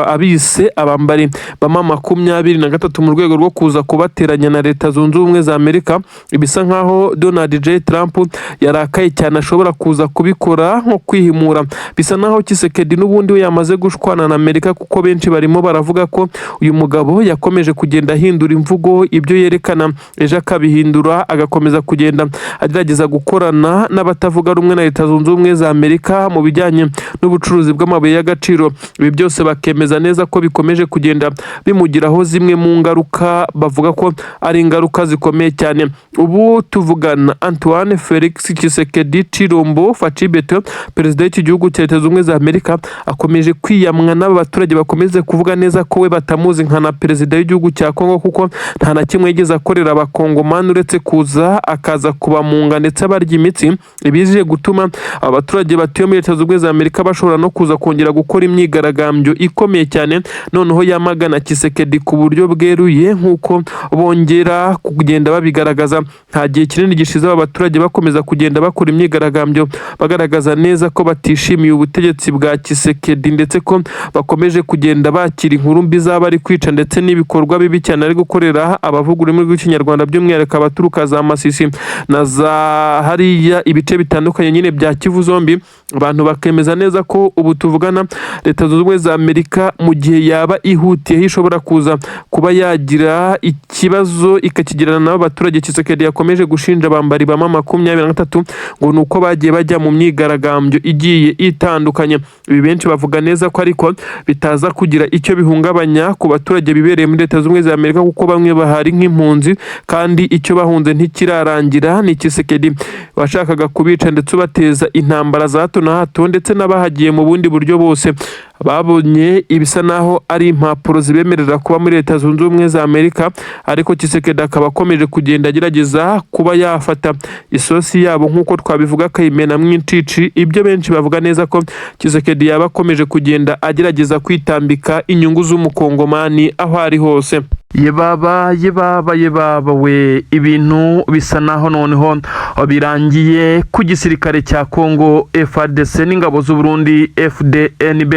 abise abambari ba mama 23 mu rwego rwo kuza kubateranya na Leta Zunze Ubumwe za Amerika. Ibisa nkaho Donald J. Trump yarakaye cyane ashobora kuza kubikora nko kwihimura. Bisa naho Tshisekedi n'ubundi we yamaze gushwana na Amerika, kuko benshi barimo baravuga ko uyu mugabo yakomeje kugenda ahindura imvugo, ibyo yerekana ejo akabihindura, agakomeza kugenda agerageza gukorana n'abatavuga rumwe na Leta Zunze Ubumwe za Amerika mu bijyanye n'ubucuruzi bw'amabuye y'agaciro. Ibi byose bakemeza neza ko bikomeje kugenda bimugiraho zimwe mu ngaruka bavuga ko ari ingaruka zikomeye cyane. Ubu tuvugana Antoine Felix Tshisekedi Tshilombo Fachibeto, perezida w'iki gihugu cya Leta Zunze Ubumwe za Amerika, akomeje kwiyamwa n'aba baturage bakomeze kuvuga neza ko we batamuzi nka perezida w'igihugu cya Kongo, kuko nta na kimwe yigeze akorera abakongomani uretse kuza akaza kubamunga ndetse abarya imitsi. Ibije gutuma abaturage batuye muri Leta Zunze Ubumwe za Amerika bashobora no kuza kongera gukora imyigaragambyo ikomeye cyane, noneho yamagana Tshisekedi ku buryo bweruye nk'uko bongera kugenda babigaragaza. Nta gihe kinini gishize aba baturage bakomeza kugenda bakora imyigaragambyo bagaragaza neza ko batishimiye ubutegetsi bwa Tshisekedi ndetse ko bakomeje kugenda bakira inkuru mbi zaba ari kwica ndetse n'ibikorwa bibi cyane ari gukorera abavuga ururimi rw'ikinyarwanda, by'umwihariko abaturuka za Masisi na za hariya ibice bitandukanye nyine bya Kivu zombi. Abantu bakemeza neza ko ubu tuvugana Leta Zunze Ubumwe za Amerika mu gihe yaba ihutiye ishobora kuza kuba yagira ikibazo ikakigirana n'abo baturage Tshisekedi yakomeje gushinja abambari ba mama 23 ngo nuko bagiye bajya mu myigaragambyo igiye itandukanye. Ibi benshi bavuga neza ko ariko bitaza kugira icyo bihungabanya ku baturage bibereye muri Leta Zunze Ubumwe za Amerika, kuko bamwe bahari nk'impunzi kandi icyo bahunze ntikirarangira. Ni Tshisekedi washakaga kubica ndetse ubateza intambara za hato na hato, ndetse n'abahagiye mu bundi buryo bose babonye ibisa naho ari impapuro zibemerera kuba muri Leta Zunze Ubumwe za Amerika, ariko Tshisekedi akaba akomeje kugenda agerageza kuba yafata isosi yabo nk'uko twabivuga akayimena mw'incici. Ibyo benshi bavuga neza ko Tshisekedi yaba akomeje kugenda agerageza kwitambika inyungu z'umukongomani aho ari hose. Yebaba we, ibintu bisa naho noneho birangiye ku gisirikare cya Kongo FARDC n'ingabo z'u Burundi FDNB.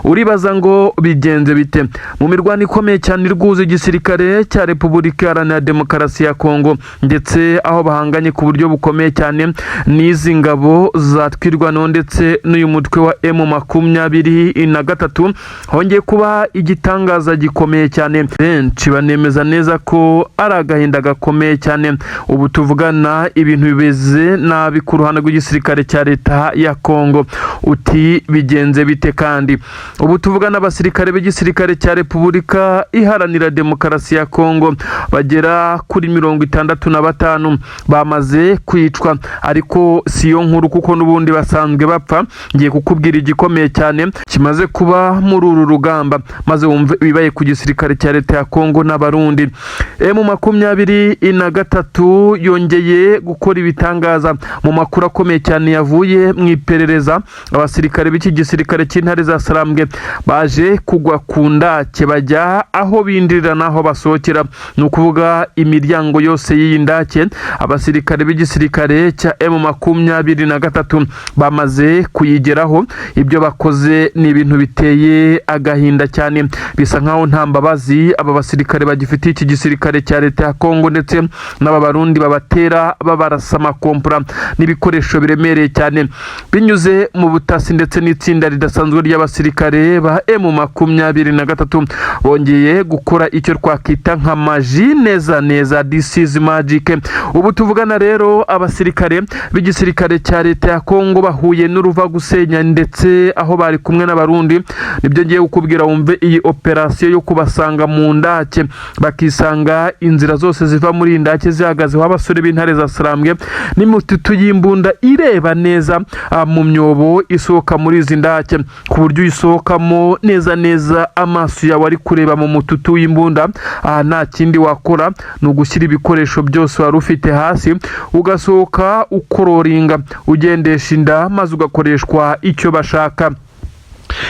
Uribaza ngo bigenze bite mu mirwano ikomeye cyane irguza igisirikare cya Repubulika Iharanira Demokarasi ya Kongo, ndetse aho bahanganye ku buryo bukomeye cyane n'izi ngabo zatwirwanaho ndetse n'uyu mutwe wa M23. hongeye kuba igitangaza gikomeye cyane, benshi banemeza neza ko ari agahinda gakomeye cyane. Ubu tuvugana ibintu bibeze nabi ku ruhande rw'igisirikare cya leta ya Kongo. Uti bigenze bite? Kandi ubu tuvugana abasirikare b'igisirikare cya Repubulika Iharanira Demokarasi ya Kongo bagera kuri 65 bamaze kwicwa, ariko siyo nkuru kuko n'ubundi basanzwe bapfa. Ngiye kukubwira igikomeye cyane kimaze kuba muri uru rugamba, maze wumve bibaye ku gisirikare cya leta ya Kongo n'abarundi. M23 yongeye gukora ibitangaza mu makuru akomeye cyane yavuye mu iperereza. Abasirikare b'iki gisirikare cy'intare za Sarambwe baje kugwa ku ndake bajya aho bindirira naho basohokera, ni ukuvuga imiryango yose y'iyi ndake. Abasirikare b'igisirikare cya M23 bamaze kuyigeraho. Ibyo bakoze ni ibintu biteye agahinda cyane, bisa nkaho nta mbabazi aba basirikare abasirikare bagifitiye iki gisirikare cya leta ya Kongo ndetse n'aba Barundi babatera babarasa amakompora n'ibikoresho biremereye cyane binyuze mu butasi ndetse n'itsinda ridasanzwe ry'abasirikare ba M23 bongeye gukora icyo twakita nka maji neza this is magic. Ubu tuvugana rero abasirikare b'igisirikare cya leta ya Kongo bahuye n'uruva gusenya ndetse aho bari kumwe n'abarundi nibyo ngiye kukubwira wumve iyi operation yo kubasanga mu ndake bakisanga inzira zose ziva muri indake zihagazeho abasore b'intare za Sarambwe n'imitutu y'imbunda ireba neza mu myobo isohoka muri izi ndake ku buryo isohokamo neza amaso yawe ari kureba mu mututu w'imbunda. Nta kindi wakora ni ugushyira ibikoresho byose wari ufite hasi ugasohoka ukororinga ugendesha inda maze ugakoreshwa icyo bashaka.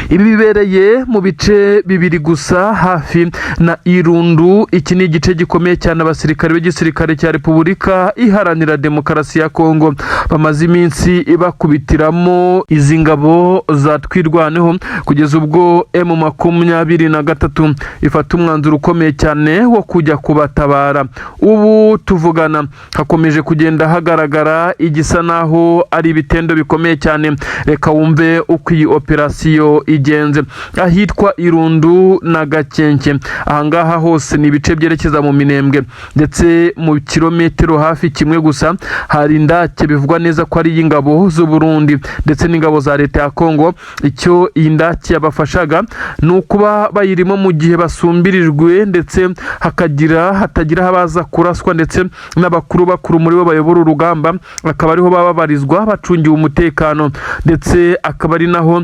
Ibi bibereye mu bice bibiri gusa hafi na Irundu. Iki ni igice gikomeye cyane abasirikare b'igisirikare cya Repubulika Iharanira Demokarasi ya Kongo bamaze iminsi bakubitiramo izi ngabo za twirwaneho kugeza ubwo M23 ifata umwanzuro ukomeye cyane wo kujya kubatabara. Ubu tuvugana hakomeje kugenda hagaragara igisa naho ari ibitendo bikomeye cyane. Reka wumve uko iyi operasiyo igenze ahitwa Irundu na Gakenke. Ahangaha hose ni ibice byerekeza mu Minembwe ndetse mu kilometero hafi kimwe gusa hari indake bivugwa neza ko ari y'ingabo z'u Burundi ndetse n'ingabo za leta ya Kongo. Icyo iyi ndake yabafashaga ni ukuba bayirimo mu gihe basumbirijwe ndetse hatagira abaza kuraswa ndetse n'abakuru muri bo bayobora urugamba akaba ariho bababarizwa bacungiwe umutekano ndetse akaba ari naho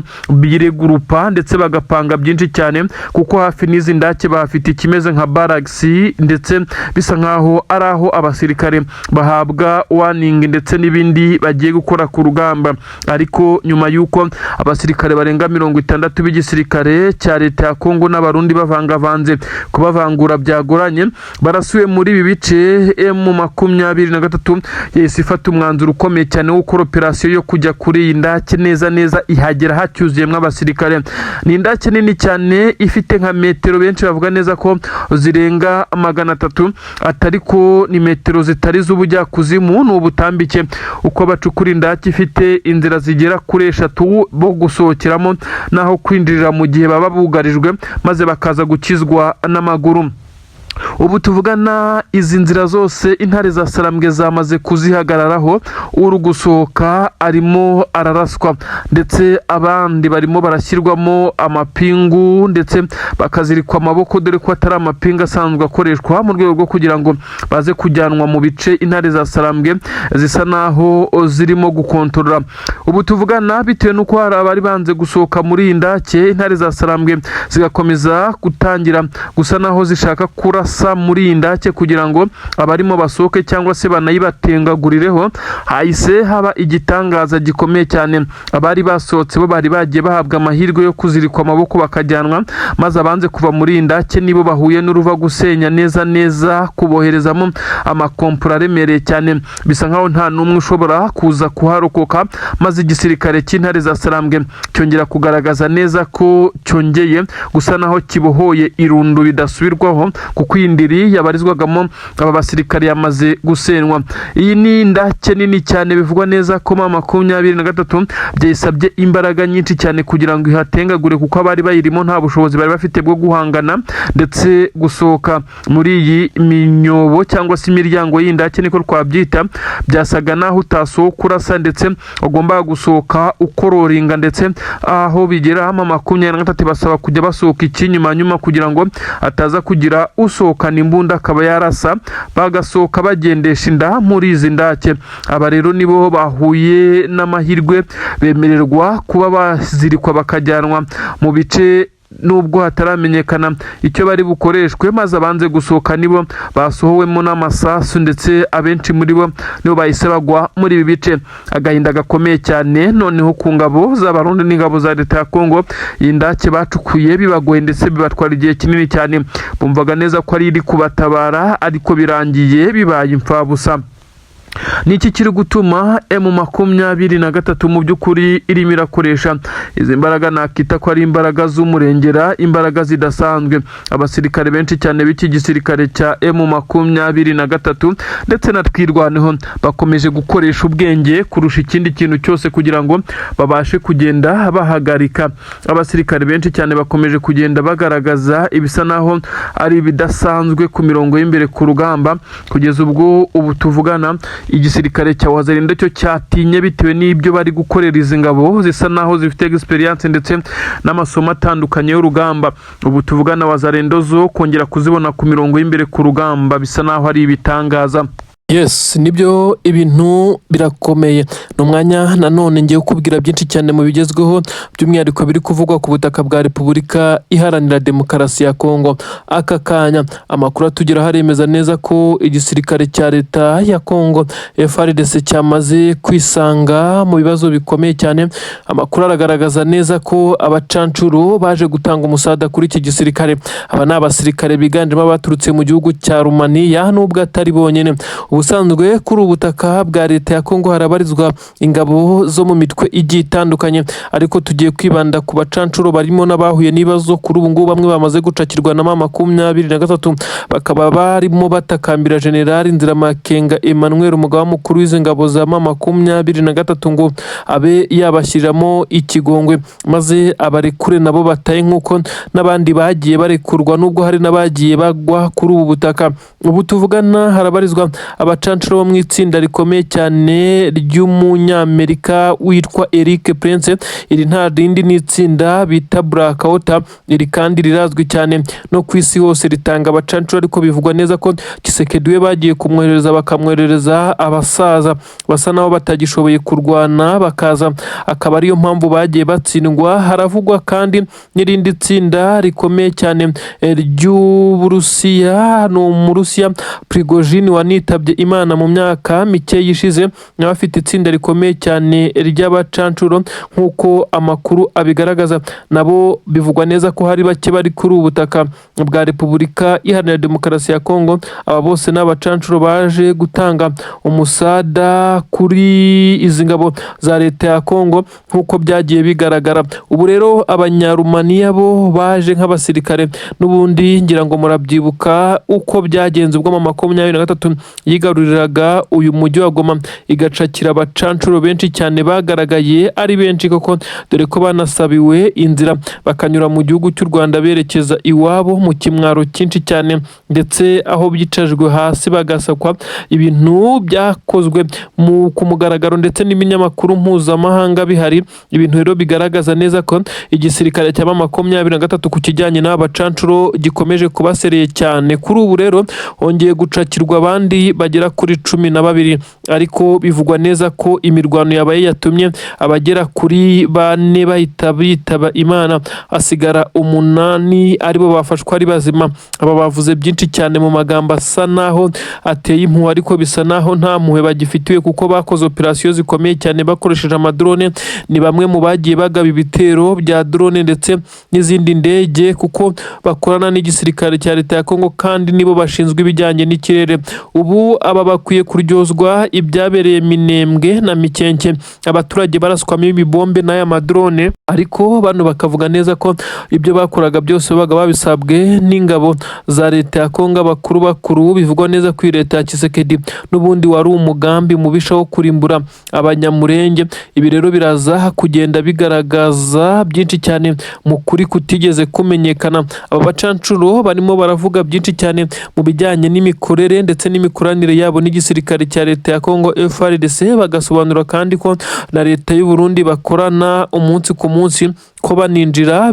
gurupa ndetse bagapanga byinshi cyane kuko hafi n'izi ndake bafite ikimeze nka baragisi ndetse bisa nkaho ari aho abasirikare bahabwa warning ndetse n'ibindi bagiye gukora ku rugamba. Ariko nyuma y'uko abasirikare barenga 60 b'igisirikare cya leta ya Kongo n'abarundi bavangavanze kubavangura byagoranye barasuye muri ibi bice M23 yesi ifata umwanzuro ukomeye cyane wo gukora operation yo kujya kuri iyi ndake neza ihagera hacyuzuyemo abasirikare. Ni indake nini cyane ifite nka metero benshi bavuga neza ko zirenga 300 atariko ni metero zitari z'ubujya kuzimu n'ubutambike uko bacukura indake ifite inzira zigera kuri 3 bo gusohokeramo naho kwinjirira mu gihe baba bugarijwe maze bakaza gukizwa n'amaguru. Ubu tuvugana izi nzira zose intare za Sarambwe zamaze kuzihagararaho uri gusohoka arimo araraswa ndetse abandi barimo barashyirwamo amapingu ndetse bakazirikwa amaboko dore ko atari amapinga asanzwe akoreshwa mu rwego rwo kugira ngo baze kujyanwa mu bice intare za Sarambwe zisa naho zirimo gukontorora. Ubu tuvugana bitewe n'uko hari abari banze gusohoka muri indake intare za Sarambwe zigakomeza gutangira gusa naho zishaka kurasa muri indake kugira ngo abarimo basohoke cyangwa se banayibatengagurireho. Hahise haba igitangaza gikomeye cyane. Abari basohotse bo bari bagiye bahabwa amahirwe yo kuzirikwa amaboko bakajyanwa maze abanze kuva muri indake nibo bahuye n'uruva gusenya neza kuboherezamo amakompura aremereye cyane bisa nkaho nta numwe ushobora kuza kuharokoka maze igisirikare cy'intare za Sarambwe cyongera kugaragaza neza ko cyongeye gusa naho kibohoye Irundu bidasubirwaho kuko indiri yabarizwagamo aba basirikare yamaze gusenwa. Iyi ni indake nini cyane bivugwa neza ko M23 byayisabye imbaraga nyinshi cyane kugira ngo ihatengagure kuko abari bayirimo nta bushobozi bari bafite bwo guhangana ndetse gusohoka muri iyi minyobo cyangwa se imiryango y'indake niko twabyita. Byasaga naho utasohoka urasa ndetse ugomba gusohoka ukororinga ndetse aho bigera M23 basaba kujya basohoka ikinyuma kugira ngo ataza kugira usohokana imbunda akaba yarasa bagasohoka bagendesha inda muri izi ndake. Aba rero nibo bahuye n'amahirwe bemererwa kuba bazirikwa bakajyanwa mu bice nubwo hataramenyekana icyo bari bukoreshwe maze abanze gusohoka nibo basohowemo n'amasasu ndetse abenshi muri bo nibo bahise bagwa muri ibi bice. Agahinda gakomeye cyane noneho ku ngabo z'abarundi n'ingabo za leta ya Kongo. Iyi ndake bacukuye bibagoye ndetse bibatwara igihe kinini cyane. Bumvaga neza ko ari iri kubatabara ariko birangiye bibaye imfabusa. Niki kiri gutuma M23 mu by'ukuri irimo irakoresha izi mbaraga nakita ko ari imbaraga z'umurengera, imbaraga zidasanzwe. Abasirikare benshi cyane b'iki gisirikare cya M23 ndetse na twirwaneho bakomeje gukoresha ubwenge kurusha ikindi kintu cyose kugira ngo babashe kugenda bahagarika. Abasirikare benshi cyane bakomeje kugenda bagaragaza ibisa naho ari bidasanzwe ku mirongo y'imbere ku rugamba, kugeza ubwo ubu tuvugana igisirikare cya Wazalendo cyo cyatinye bitewe n'ibyo bari gukorera izi ngabo zisa naho zifite experience ndetse n'amasomo atandukanye y'urugamba. Ubu tuvugana Wazalendo zo kongera kuzibona ku mirongo y'imbere ku rugamba bisa naho ari ibitangaza. Yes, nibyo ibintu birakomeye. N'umwanya nanone ngiye kubwira byinshi cyane mu bigezweho by'umwihariko biri kuvugwa ku butaka bwa Repubulika Iharanira Demokarasi ya Kongo. Aka kanya amakuru atugera haremeza neza ko igisirikare cya leta ya Kongo FARDC cyamaze kwisanga mu bibazo bikomeye cyane. Amakuru aragaragaza neza ko abacancuro baje gutanga umusada kuri iki gisirikare. Aba ni abasirikare biganjemo abaturutse mu gihugu cya Rumaniya nubwo atari bonyene. Ubusanzwe kuri ubutaka bwa leta ya Kongo harabarizwa ingabo zo mu mitwe igiye itandukanye, ariko tugiye kwibanda ku bacancuro barimo n'abahuye n'ibibazo kuri ubu ngubu. Bamwe bamaze gucakirwa na M23 bakaba barimo batakambira General Nziramakenga Emmanuel, umugaba mukuru w'izi ngabo za M23 ngo abe yabashyiriramo ikigongwe maze abarekure nabo bataye nk'uko n'abandi bagiye barekurwa, nubwo hari n'abagiye bagwa kuri ubu butaka. Ubu tuvugana harabarizwa abacancuro bo mu itsinda rikomeye cyane ry'umunyamerika witwa Eric Prince. Iri nta rindi ni itsinda bita Black Water. Iri kandi rirazwi cyane no ku isi hose, ritanga abacancuro, ariko bivugwa neza ko Tshisekedi we bagiye kumwohereza bakamwohereza abasaza basa naho batagishoboye kurwana bakaza, akaba ariyo mpamvu bagiye batsindwa. Haravugwa kandi n'irindi tsinda rikomeye cyane ry'Uburusiya, no mu Rusiya Prigozhin wanitabye Imana mu myaka mike yishize, nawe afite itsinda rikomeye cyane ry'abacancuro nk'uko amakuru abigaragaza. Nabo bivugwa neza ko hari bake bari kuri ubutaka bwa Repubulika Iharanira Demokarasi ya Kongo. Aba bose n'abacancuro baje gutanga umusada kuri izi ngabo za leta ya Kongo nk'uko byagiye bigaragara. Ubu rero abanyarumaniya bo baje nk'abasirikare n'ubundi, ngira ngo murabyibuka uko byagenze ubwo M23 yigaruriraga uyu mujyi wa Goma igacakira abacancuro benshi cyane bagaragaye ari benshi koko, dore ko banasabiwe inzira bakanyura mu gihugu cy'u Rwanda berekeza iwabo mu kimwaro cyinshi cyane, ndetse aho byicajwe hasi bagasakwa. Ibintu byakozwe ku mugaragaro ndetse n'ibinyamakuru mpuzamahanga bihari. Ibintu rero bigaragaza neza ko igisirikare cya M23 ku kijyanye n'abacancuro gikomeje kubasereye cyane. Kuri ubu rero hongeye gucakirwa abandi bagera kuri 12, ariko bivugwa neza ko imirwano yabaye yatumye abagera kuri 4 bahita bitaba Imana, hasigara 8 aribo bafashwa ari bazima. Aba bavuze byinshi cyane mu magambo asa naho ateye impuhwe, ariko bisa naho nta mpuhwe bagifitiwe kuko bakoze operasiyo zikomeye cyane bakoresheje amadrone. Ni bamwe mu bagiye bagaba ibitero bya drone ndetse n'izindi ndege, kuko bakorana n'igisirikare cya leta ya Kongo kandi nibo bashinzwe ibijyanye n'ikirere. Ubu aba bakwiye kuryozwa ibyabereye Minembwe na Mikenke, abaturage baraswamo ibibombe n'aya madrone, ariko bano bakavuga neza ko ibyo bakoraga byose babaga babisabwe n'ingabo za leta ya Kongo. Bakuru bivugwa neza ko leta ya Tshisekedi n'ubundi wari umugambi mubisha wo kurimbura abanyamurenge. Ibi rero biraza kugenda bigaragaza byinshi cyane mu kuri kutigeze kumenyekana. Aba bacancuro barimo baravuga byinshi cyane mu bijyanye n'imikorere ndetse n'imikoranire yabo n'igisirikare cya leta ya Kongo FARDC, bagasobanura kandi ko na leta y'u Burundi bakorana umunsi ku munsi, ko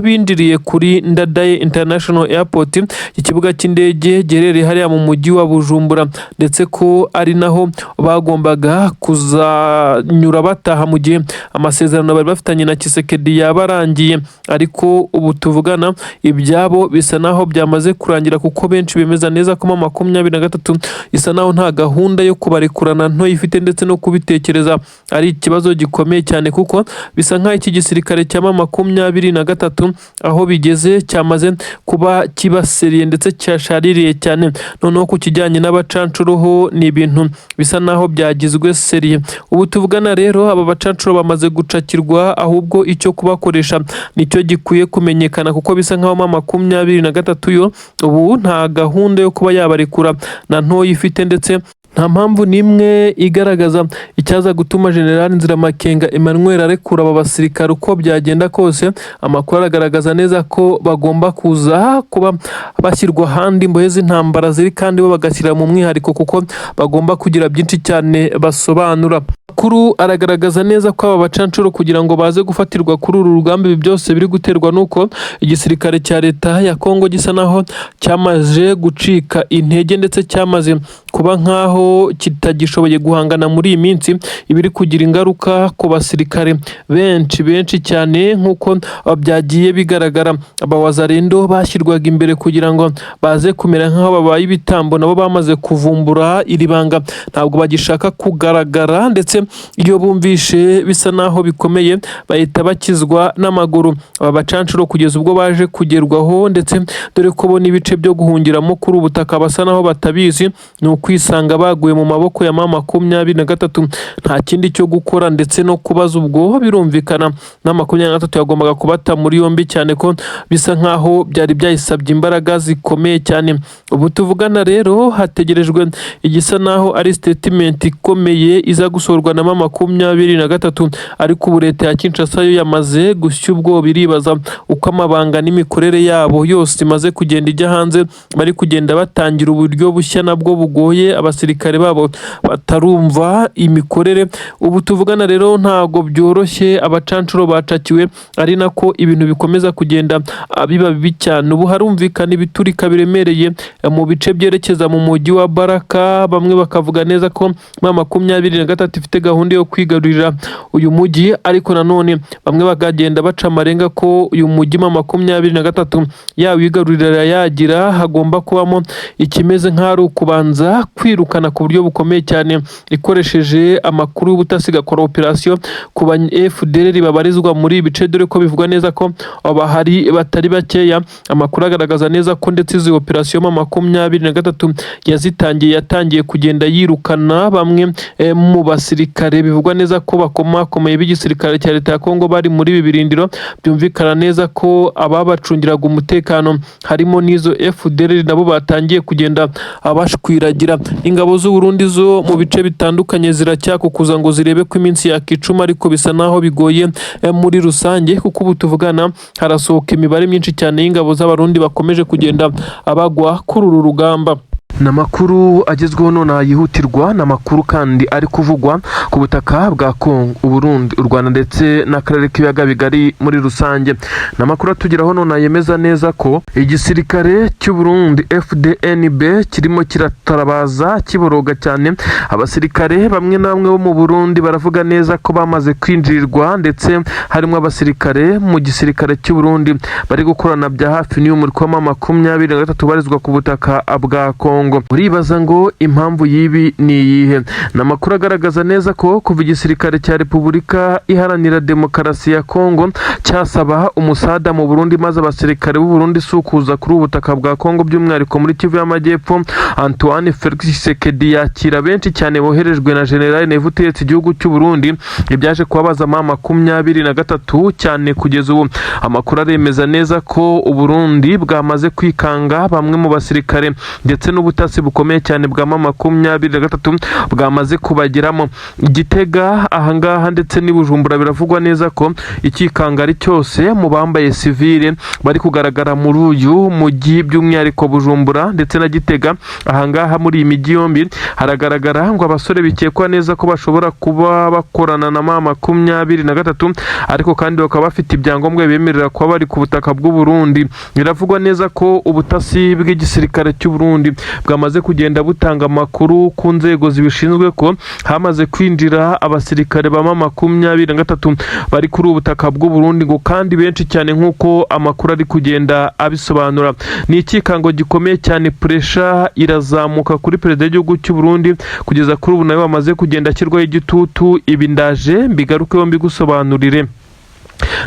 binjiriye kuri Ndadaye International Airport, ikibuga cy'indege giherereye hariya mu mujyi wa Bujumbura, ndetse ko ari naho bagombaga kuzanyura bataha mu gihe amasezerano bari bafitanye na Tshisekedi yabarangiye. Ariko ubu tuvugana ibyabo bisa naho byamaze kurangira, kuko benshi bemeza neza ko M23 isa naho nta nta gahunda yo kubarekurana nto ifite ndetse no kubitekereza ari ikibazo gikomeye cyane, kuko bisa nk'aho iki gisirikare cya M23 aho bigeze cyamaze kuba kibaseriye ndetse cyashaririye cyane. Noneho ku kijyanye n'abacancuruho ni ibintu bisa naho byagizwe seriye. Ubu tuvugana rero aba bacancuro bamaze gucakirwa, ahubwo icyo kubakoresha nicyo gikwiye kumenyekana, kuko bisa nk'aho M23 yo ubu nta gahunda yo kuba yabarekura na ntoya ifite, ndetse nta mpamvu n'imwe igaragaza icyaza gutuma General Nziramakenga Emmanuel arekura aba basirikare. Uko byagenda kose amakuru aragaragaza neza ko bagomba kuza kuba bashyirwa ahandi imbohe z'intambara ziri, kandi bo bagashyira mu mwihariko kuko bagomba kugira byinshi cyane basobanura. Amakuru aragaragaza neza ko aba bacancuro kugira ngo baze gufatirwa kuri uru rugamba, ibi byose biri guterwa nuko igisirikare cya leta ya Kongo gisa naho cyamaze gucika intege, ndetse cyamaze kuba nkaho kitagishoboye guhangana muri iyi minsi, ibiri kugira ingaruka ku basirikare benshi cyane nk'uko byagiye bigaragara. Abawazarendo bashyirwaga imbere kugira ngo baze kumera nk'aho babaye ibitambo, nabo bamaze kuvumbura iri banga, ntabwo bagishaka kugaragara, ndetse iyo bumvishe bisa naho bikomeye bahita bakizwa n'amaguru. Aba bacancuro kugeza ubwo baje kugerwaho, ndetse dore ko bo n'ibice byo guhungiramo kuri ubutaka basa naho batabizi, ni ukwisanga baguye mu maboko ya M23. Nta kindi cyo gukora ndetse no kubaza, ubwo birumvikana na M23 yagombaga kubata muri yombi, cyane ko bisa nkaho byari byayisabye imbaraga zikomeye cyane. Ubu tuvugana rero hategerejwe igisa naho ari statement ikomeye iza gusorwa na M23, ariko ubu leta ya Kinshasa yo yamaze gushya ubwoba, iribaza uko amabanga n'imikorere yabo yose imaze kugenda ijya hanze. Bari kugenda batangira uburyo bushya nabwo bugoye, abasirikare babo batarumva imikorere. Ubu tuvugana rero ntago byoroshye, abacancuro bacakiwe, ari nako ibintu bikomeza kugenda biba bibi cyane. Ubu harumvikana ibiturika biremereye mu bice byerekeza mu mujyi wa Baraka. Bamwe bakavuga neza ko M23 ifite gahunda yo kwigarurira uyu mujyi, ariko nanone bamwe bakagenda baca amarenga ko uyu mujyi M23 yawigarurira yagira hagomba kubamo ikimeze nk'ari ukubanza kwirukana ku buryo bukomeye cyane, ikoresheje amakuru y'ubutasi igakora operation ku ba FDLR babarizwa muri ibice, dore ko bivuga neza ko abahari batari bakeya. Amakuru agaragaza neza ko ndetse izi operation M23 yatangiye kugenda yirukana bamwe mu basirikare bivugwa neza ko bakomakomeye b'igisirikare cya leta ya Kongo bari muri ibi birindiro. Byumvikana neza ko ababacungiraga umutekano harimo n'izo FDLR nabo batangiye kugenda abashwiragira. Ingabo z'u Burundi zo mu bice bitandukanye ziracyakukuza ngo zirebe ko iminsi yakicuma, ariko bisa naho bigoye muri rusange, kuko ubu tuvugana harasohoka imibare myinshi cyane y'ingabo z'abarundi bakomeje kugenda abagwa kuri uru rugamba. Namakuru agezweho none yihutirwa, namakuru kandi ari kuvugwa ku butaka bwa Kongo, Burundi, u Rwanda ndetse n'akarere k'ibiyaga bigari muri rusange. Namakuru atugeraho none yemeza neza ko igisirikare cy'u Burundi FDNB kirimo kiratarabaza kiboroga cyane. Abasirikare bamwe na bamwe bo mu Burundi baravuga neza ko bamaze kwinjirirwa, ndetse harimo abasirikare mu gisirikare cy'u Burundi bari gukorana bya hafi n'uyu muriko wa M23 barizwa ku butaka bwa Kongo. Uribaza ngo impamvu y'ibi ni iyihe? Namakuru agaragaza neza ko kuva igisirikare cya Repubulika Iharanira Demokarasi ya Kongo cyasaba umusada mu Burundi, maze abasirikare b'u Burundi sukuza kuri ubutaka bwa Kongo, by'umwihariko muri Kivu y'Amajyepfo, Antoine Felix Tshisekedi yakira benshi cyane boherejwe na General Neva utegetse igihugu cy'u Burundi, ibyaje kubabaza M23 cyane. Kugeza ubu amakuru aremeza neza ko u Burundi bwamaze kwikanga bamwe mu basirikare, ndetse n'ubutasi bukomeye cyane bwa M23 bwamaze kubageramo. Igitega ahangaha ndetse n'Ibujumbura biravugwa neza ko ikikanga ari cyose mu bambaye civile bari kugaragara muri uyu mujyi, by'umwihariko Bujumbura ndetse na Gitega. Ahangaha muri iyi mijyi yombi haragaragara ngo abasore bikekwa neza ko bashobora kuba bakorana na M23, ariko kandi bakaba bafite ibyangombwa bemerera kuba bari ku butaka bw'u Burundi. Biravugwa neza ko ubutasi bw'igisirikare cy'u Burundi bwamaze kugenda butanga amakuru ku nzego zibishinzwe ko hamaze kwinjira abasirikare ba 23 bari kuri ubutaka bw'u Burundi ngo kandi benshi cyane nk'uko amakuru ari kugenda abisobanura. Ni ikikango gikomeye cyane, pressure irazamuka kuri perezida w'igihugu cy'u Burundi kugeza kuri ubu nawe bamaze kugenda ashyirwaho igitutu. Ibi ndaje mbigarukeho mbigusobanurire.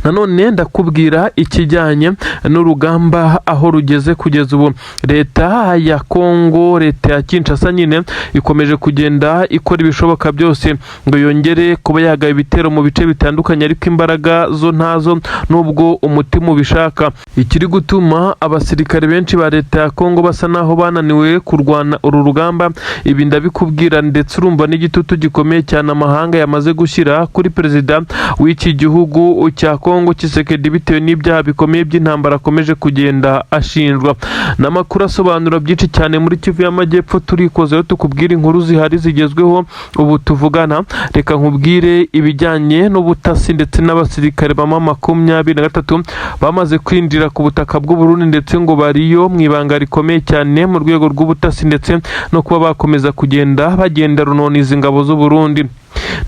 Nanone ndakubwira ikijyanye n'urugamba aho rugeze kugeza ubu. Leta ya Kongo, leta ya Kinshasa nyine ikomeje kugenda ikora ibishoboka byose ngo yongere kuba yagaba ibitero mu bice bitandukanye, ariko imbaraga zo ntazo nubwo umutima ubishaka. Ikiri gutuma abasirikare benshi ba leta ya Kongo basa naho bananiwe kurwana uru rugamba. Ibi ndabikubwira, ndetse urumva n'igitutu gikomeye cyane amahanga yamaze gushyira kuri perezida w'iki gihugu cya Kongo Tshisekedi bitewe n'ibyaha bikomeye by'intambara akomeje kugenda ashinjwa. N'amakuru asobanura byinshi cyane muri Kivu y'Amajyepfo turikozeho tukubwira inkuru zihari zigezweho ubu tuvugana. Reka nkubwire ibijyanye n'ubutasi ndetse n'abasirikare ba 23 bamaze kwinjira ku butaka bw'u Burundi, ndetse ngo bariyo mu ibanga rikomeye cyane mu rwego rw'ubutasi ndetse no kuba bakomeza kugenda bagenda runoniza ingabo z'u Burundi.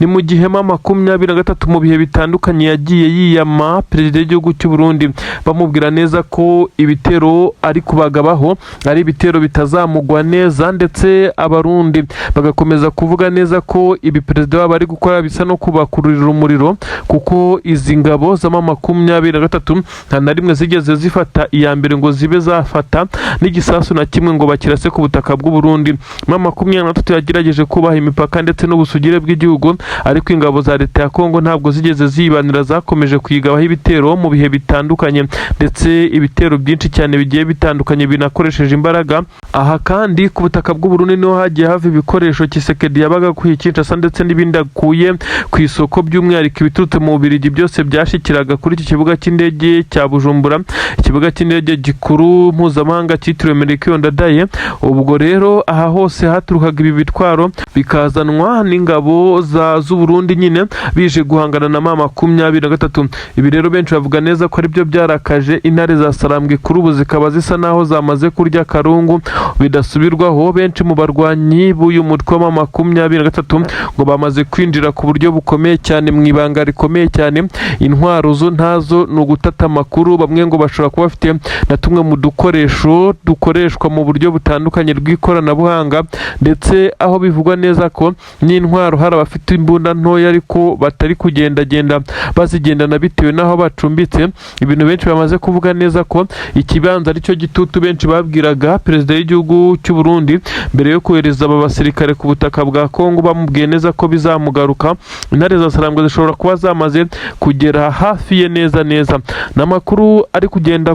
Ni mu gihe 23 mu bihe bitandukanye yagiye yiyama perezida w'igihugu cy'u Burundi bamubwira neza ko ibitero ari kubagabaho ari ibitero bitazamugwa neza, ndetse abarundi bagakomeza kuvuga neza ko ibi perezida wabo ari gukora bisa no kubakururira umuriro, kuko izi ngabo za 23 nta na rimwe zigeze zifata iya mbere ngo zibe zafata n'igisasu na kimwe ngo bakirase ku butaka bw'u Burundi. 23 yagerageje kubaha imipaka ndetse n'ubusugire bw'igihugu, ariko ingabo za leta ya Kongo ntabwo zigeze zibanira, zakomeje kuyigabaho ibitero mu bihe bitandukanye, ndetse ibitero byinshi cyane bigiye bitandukanye binakoresheje imbaraga. Aha kandi ku butaka bw'u Burundi niho hagiye hava ibikoresho Tshisekedi yabaga ku Kinshasa, ndetse n'ibindi akuye ku isoko, by'umwihariko ibiturutse mu Bubiligi byose byashikiraga kuri iki kibuga cy'indege cya Bujumbura, ikibuga cy'indege gikuru mpuzamahanga cyitiriwe Melchior Ndadaye. Ubwo rero aha hose haturukaga ibi bitwaro bikazanwa n'ingabo z'u Burundi nyine bije guhangana na 23. Ibi rero benshi bavuga neza ko ari byo byarakaje intare za Sarambwe, kuri ubu zikaba zisa naho zamaze kurya karungu bidasubirwaho. Benshi mu barwanyi b'uyu mutwe wa 23 ngo bamaze kwinjira ku buryo bukomeye cyane mu ibanga rikomeye cyane. Intwaro zo ntazo ni ugutata amakuru, bamwe ngo bashobora kuba bafite na tumwe mu dukoresho dukoreshwa mu buryo butandukanye rw'ikoranabuhanga, ndetse aho bivugwa neza ko n'intwaro hari abafite imbunda ntoya ariko batari kugendagenda bazigendana bitewe n'aho bacumbitse. Ibintu benshi bamaze kuvuga neza ko ikibanza aricyo gitutu benshi babwiraga perezida w'igihugu cy'u Burundi mbere yo kohereza aba basirikare ku butaka bwa Kongo, bamubwiye neza ko bizamugaruka. Intare za Sarambwe zishobora kuba zamaze kugera hafi ye neza. N'amakuru ari kugenda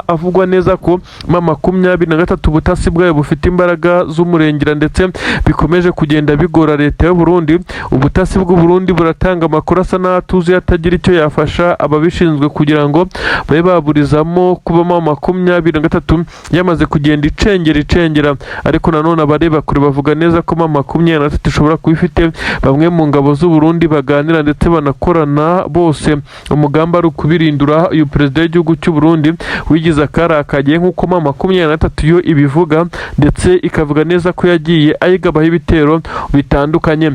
avugwa neza ko 23 ubutasi bwayo bufite imbaraga z'umurengera, ndetse bikomeje kugenda bigora leta y'u Burundi. Ubutasi bw'u Burundi buratanga amakuru asa n'atuzuye atagira icyo yafasha ababishinzwe kugira ngo babe baburizamo kuba 23 yamaze kugenda icengera, ariko nanone abareba kure bavuga neza ko 23 ishobora kuba ifite bamwe mu ngabo z'u Burundi baganira ndetse banakorana bose. Umugambi ari ukubirindura uyu perezida w'igihugu cy'u Burundi wigize akarakaye nk'uko 23 yo ibivuga, ndetse ikavuga neza ko yagiye ayigabaho ibitero bitandukanye.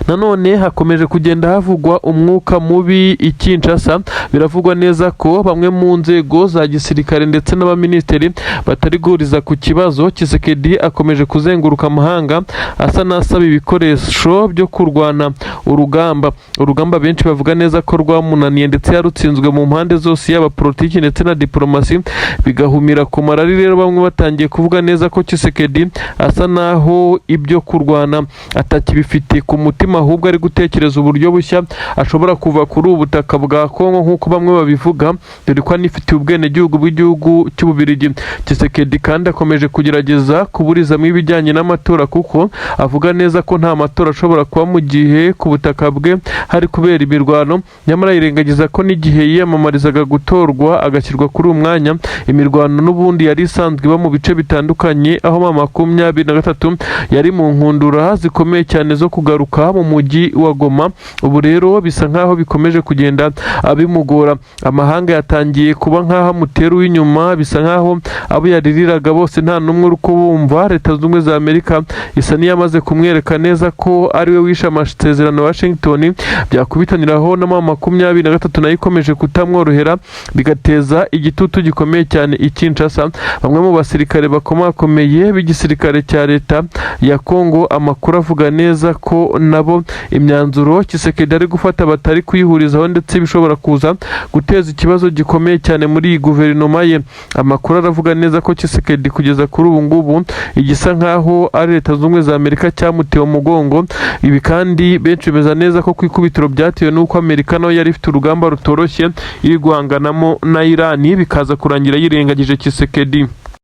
Nanone hakomeje kugenda havugwa umwuka mubi i Kinshasa. Biravugwa neza ko bamwe mu nzego za gisirikare ndetse n'abaminisitiri batari guhuriza ku kibazo. Tshisekedi akomeje kuzenguruka amahanga asa n'asaba ibikoresho byo kurwana urugamba benshi bavuga neza ko rwamunaniye, ndetse yarutsinzwe mu mpande zose, yaba politiki ndetse na diplomasi, bigahumira ku marari. Rero bamwe batangiye kuvuga neza ko Tshisekedi asa naho ibyo kurwana atakibifite ku mutima, ahubwo ari gutekereza uburyo bushya ashobora kuva kuri ubu butaka bwa Kongo nk'uko bamwe babivuga, dore ko anifitiye ubwenegihugu bw'igihugu cy'u Bubiligi. Tshisekedi kandi akomeje kugerageza kuburizamo ibijyanye n'amatora, kuko avuga neza ko nta matora ashobora kuba mu gihe ku butaka bwe hari kubera imirwano. Nyamara yirengagiza ko n'igihe yiyamamarizaga gutorwa agashyirwa kuri uyu mwanya, imirwano n'ubundi yari isanzwe iba mu bice bitandukanye, aho 23 yari mu nkundura zikomeye cyane zo kugaruka mu mujyi wa Goma. Ubu rero bisa nkaho bikomeje kugenda bimugora. Amahanga yatangiye kuba nkaho amutera uw'inyuma, bisa nkaho abo yaririraga bose nta n'umwe uri kubumva. Leta Zunze Ubumwe za Amerika isa n'iyamaze kumwereka neza ko ari we wishe amasezerano ya Washington, byakubitaniraho na M23 nayo ikomeje kutamworohera, bigateza igitutu gikomeye cyane i Kinshasa. Bamwe mu basirikare bakomakomeye b'igisirikare cya leta ya Kongo, amakuru avuga neza ko nabo imyanzuro Tshisekedi ari gufata batari kuyihurizaho, ndetse bishobora kuza guteza ikibazo gikomeye cyane muri iyi guverinoma ye. Amakuru aravuga neza ko Tshisekedi kugeza kuri ubu ngubu igisa nkaho ari Leta Zunze Ubumwe za Amerika cyamutewe umugongo. Ibi kandi benshi bemeza neza ko ku ikubitiro byatewe n'uko Amerika nayo yari ifite urugamba rutoroshye iri guhanganamo na Irani, bikaza kurangira yirengagije Tshisekedi.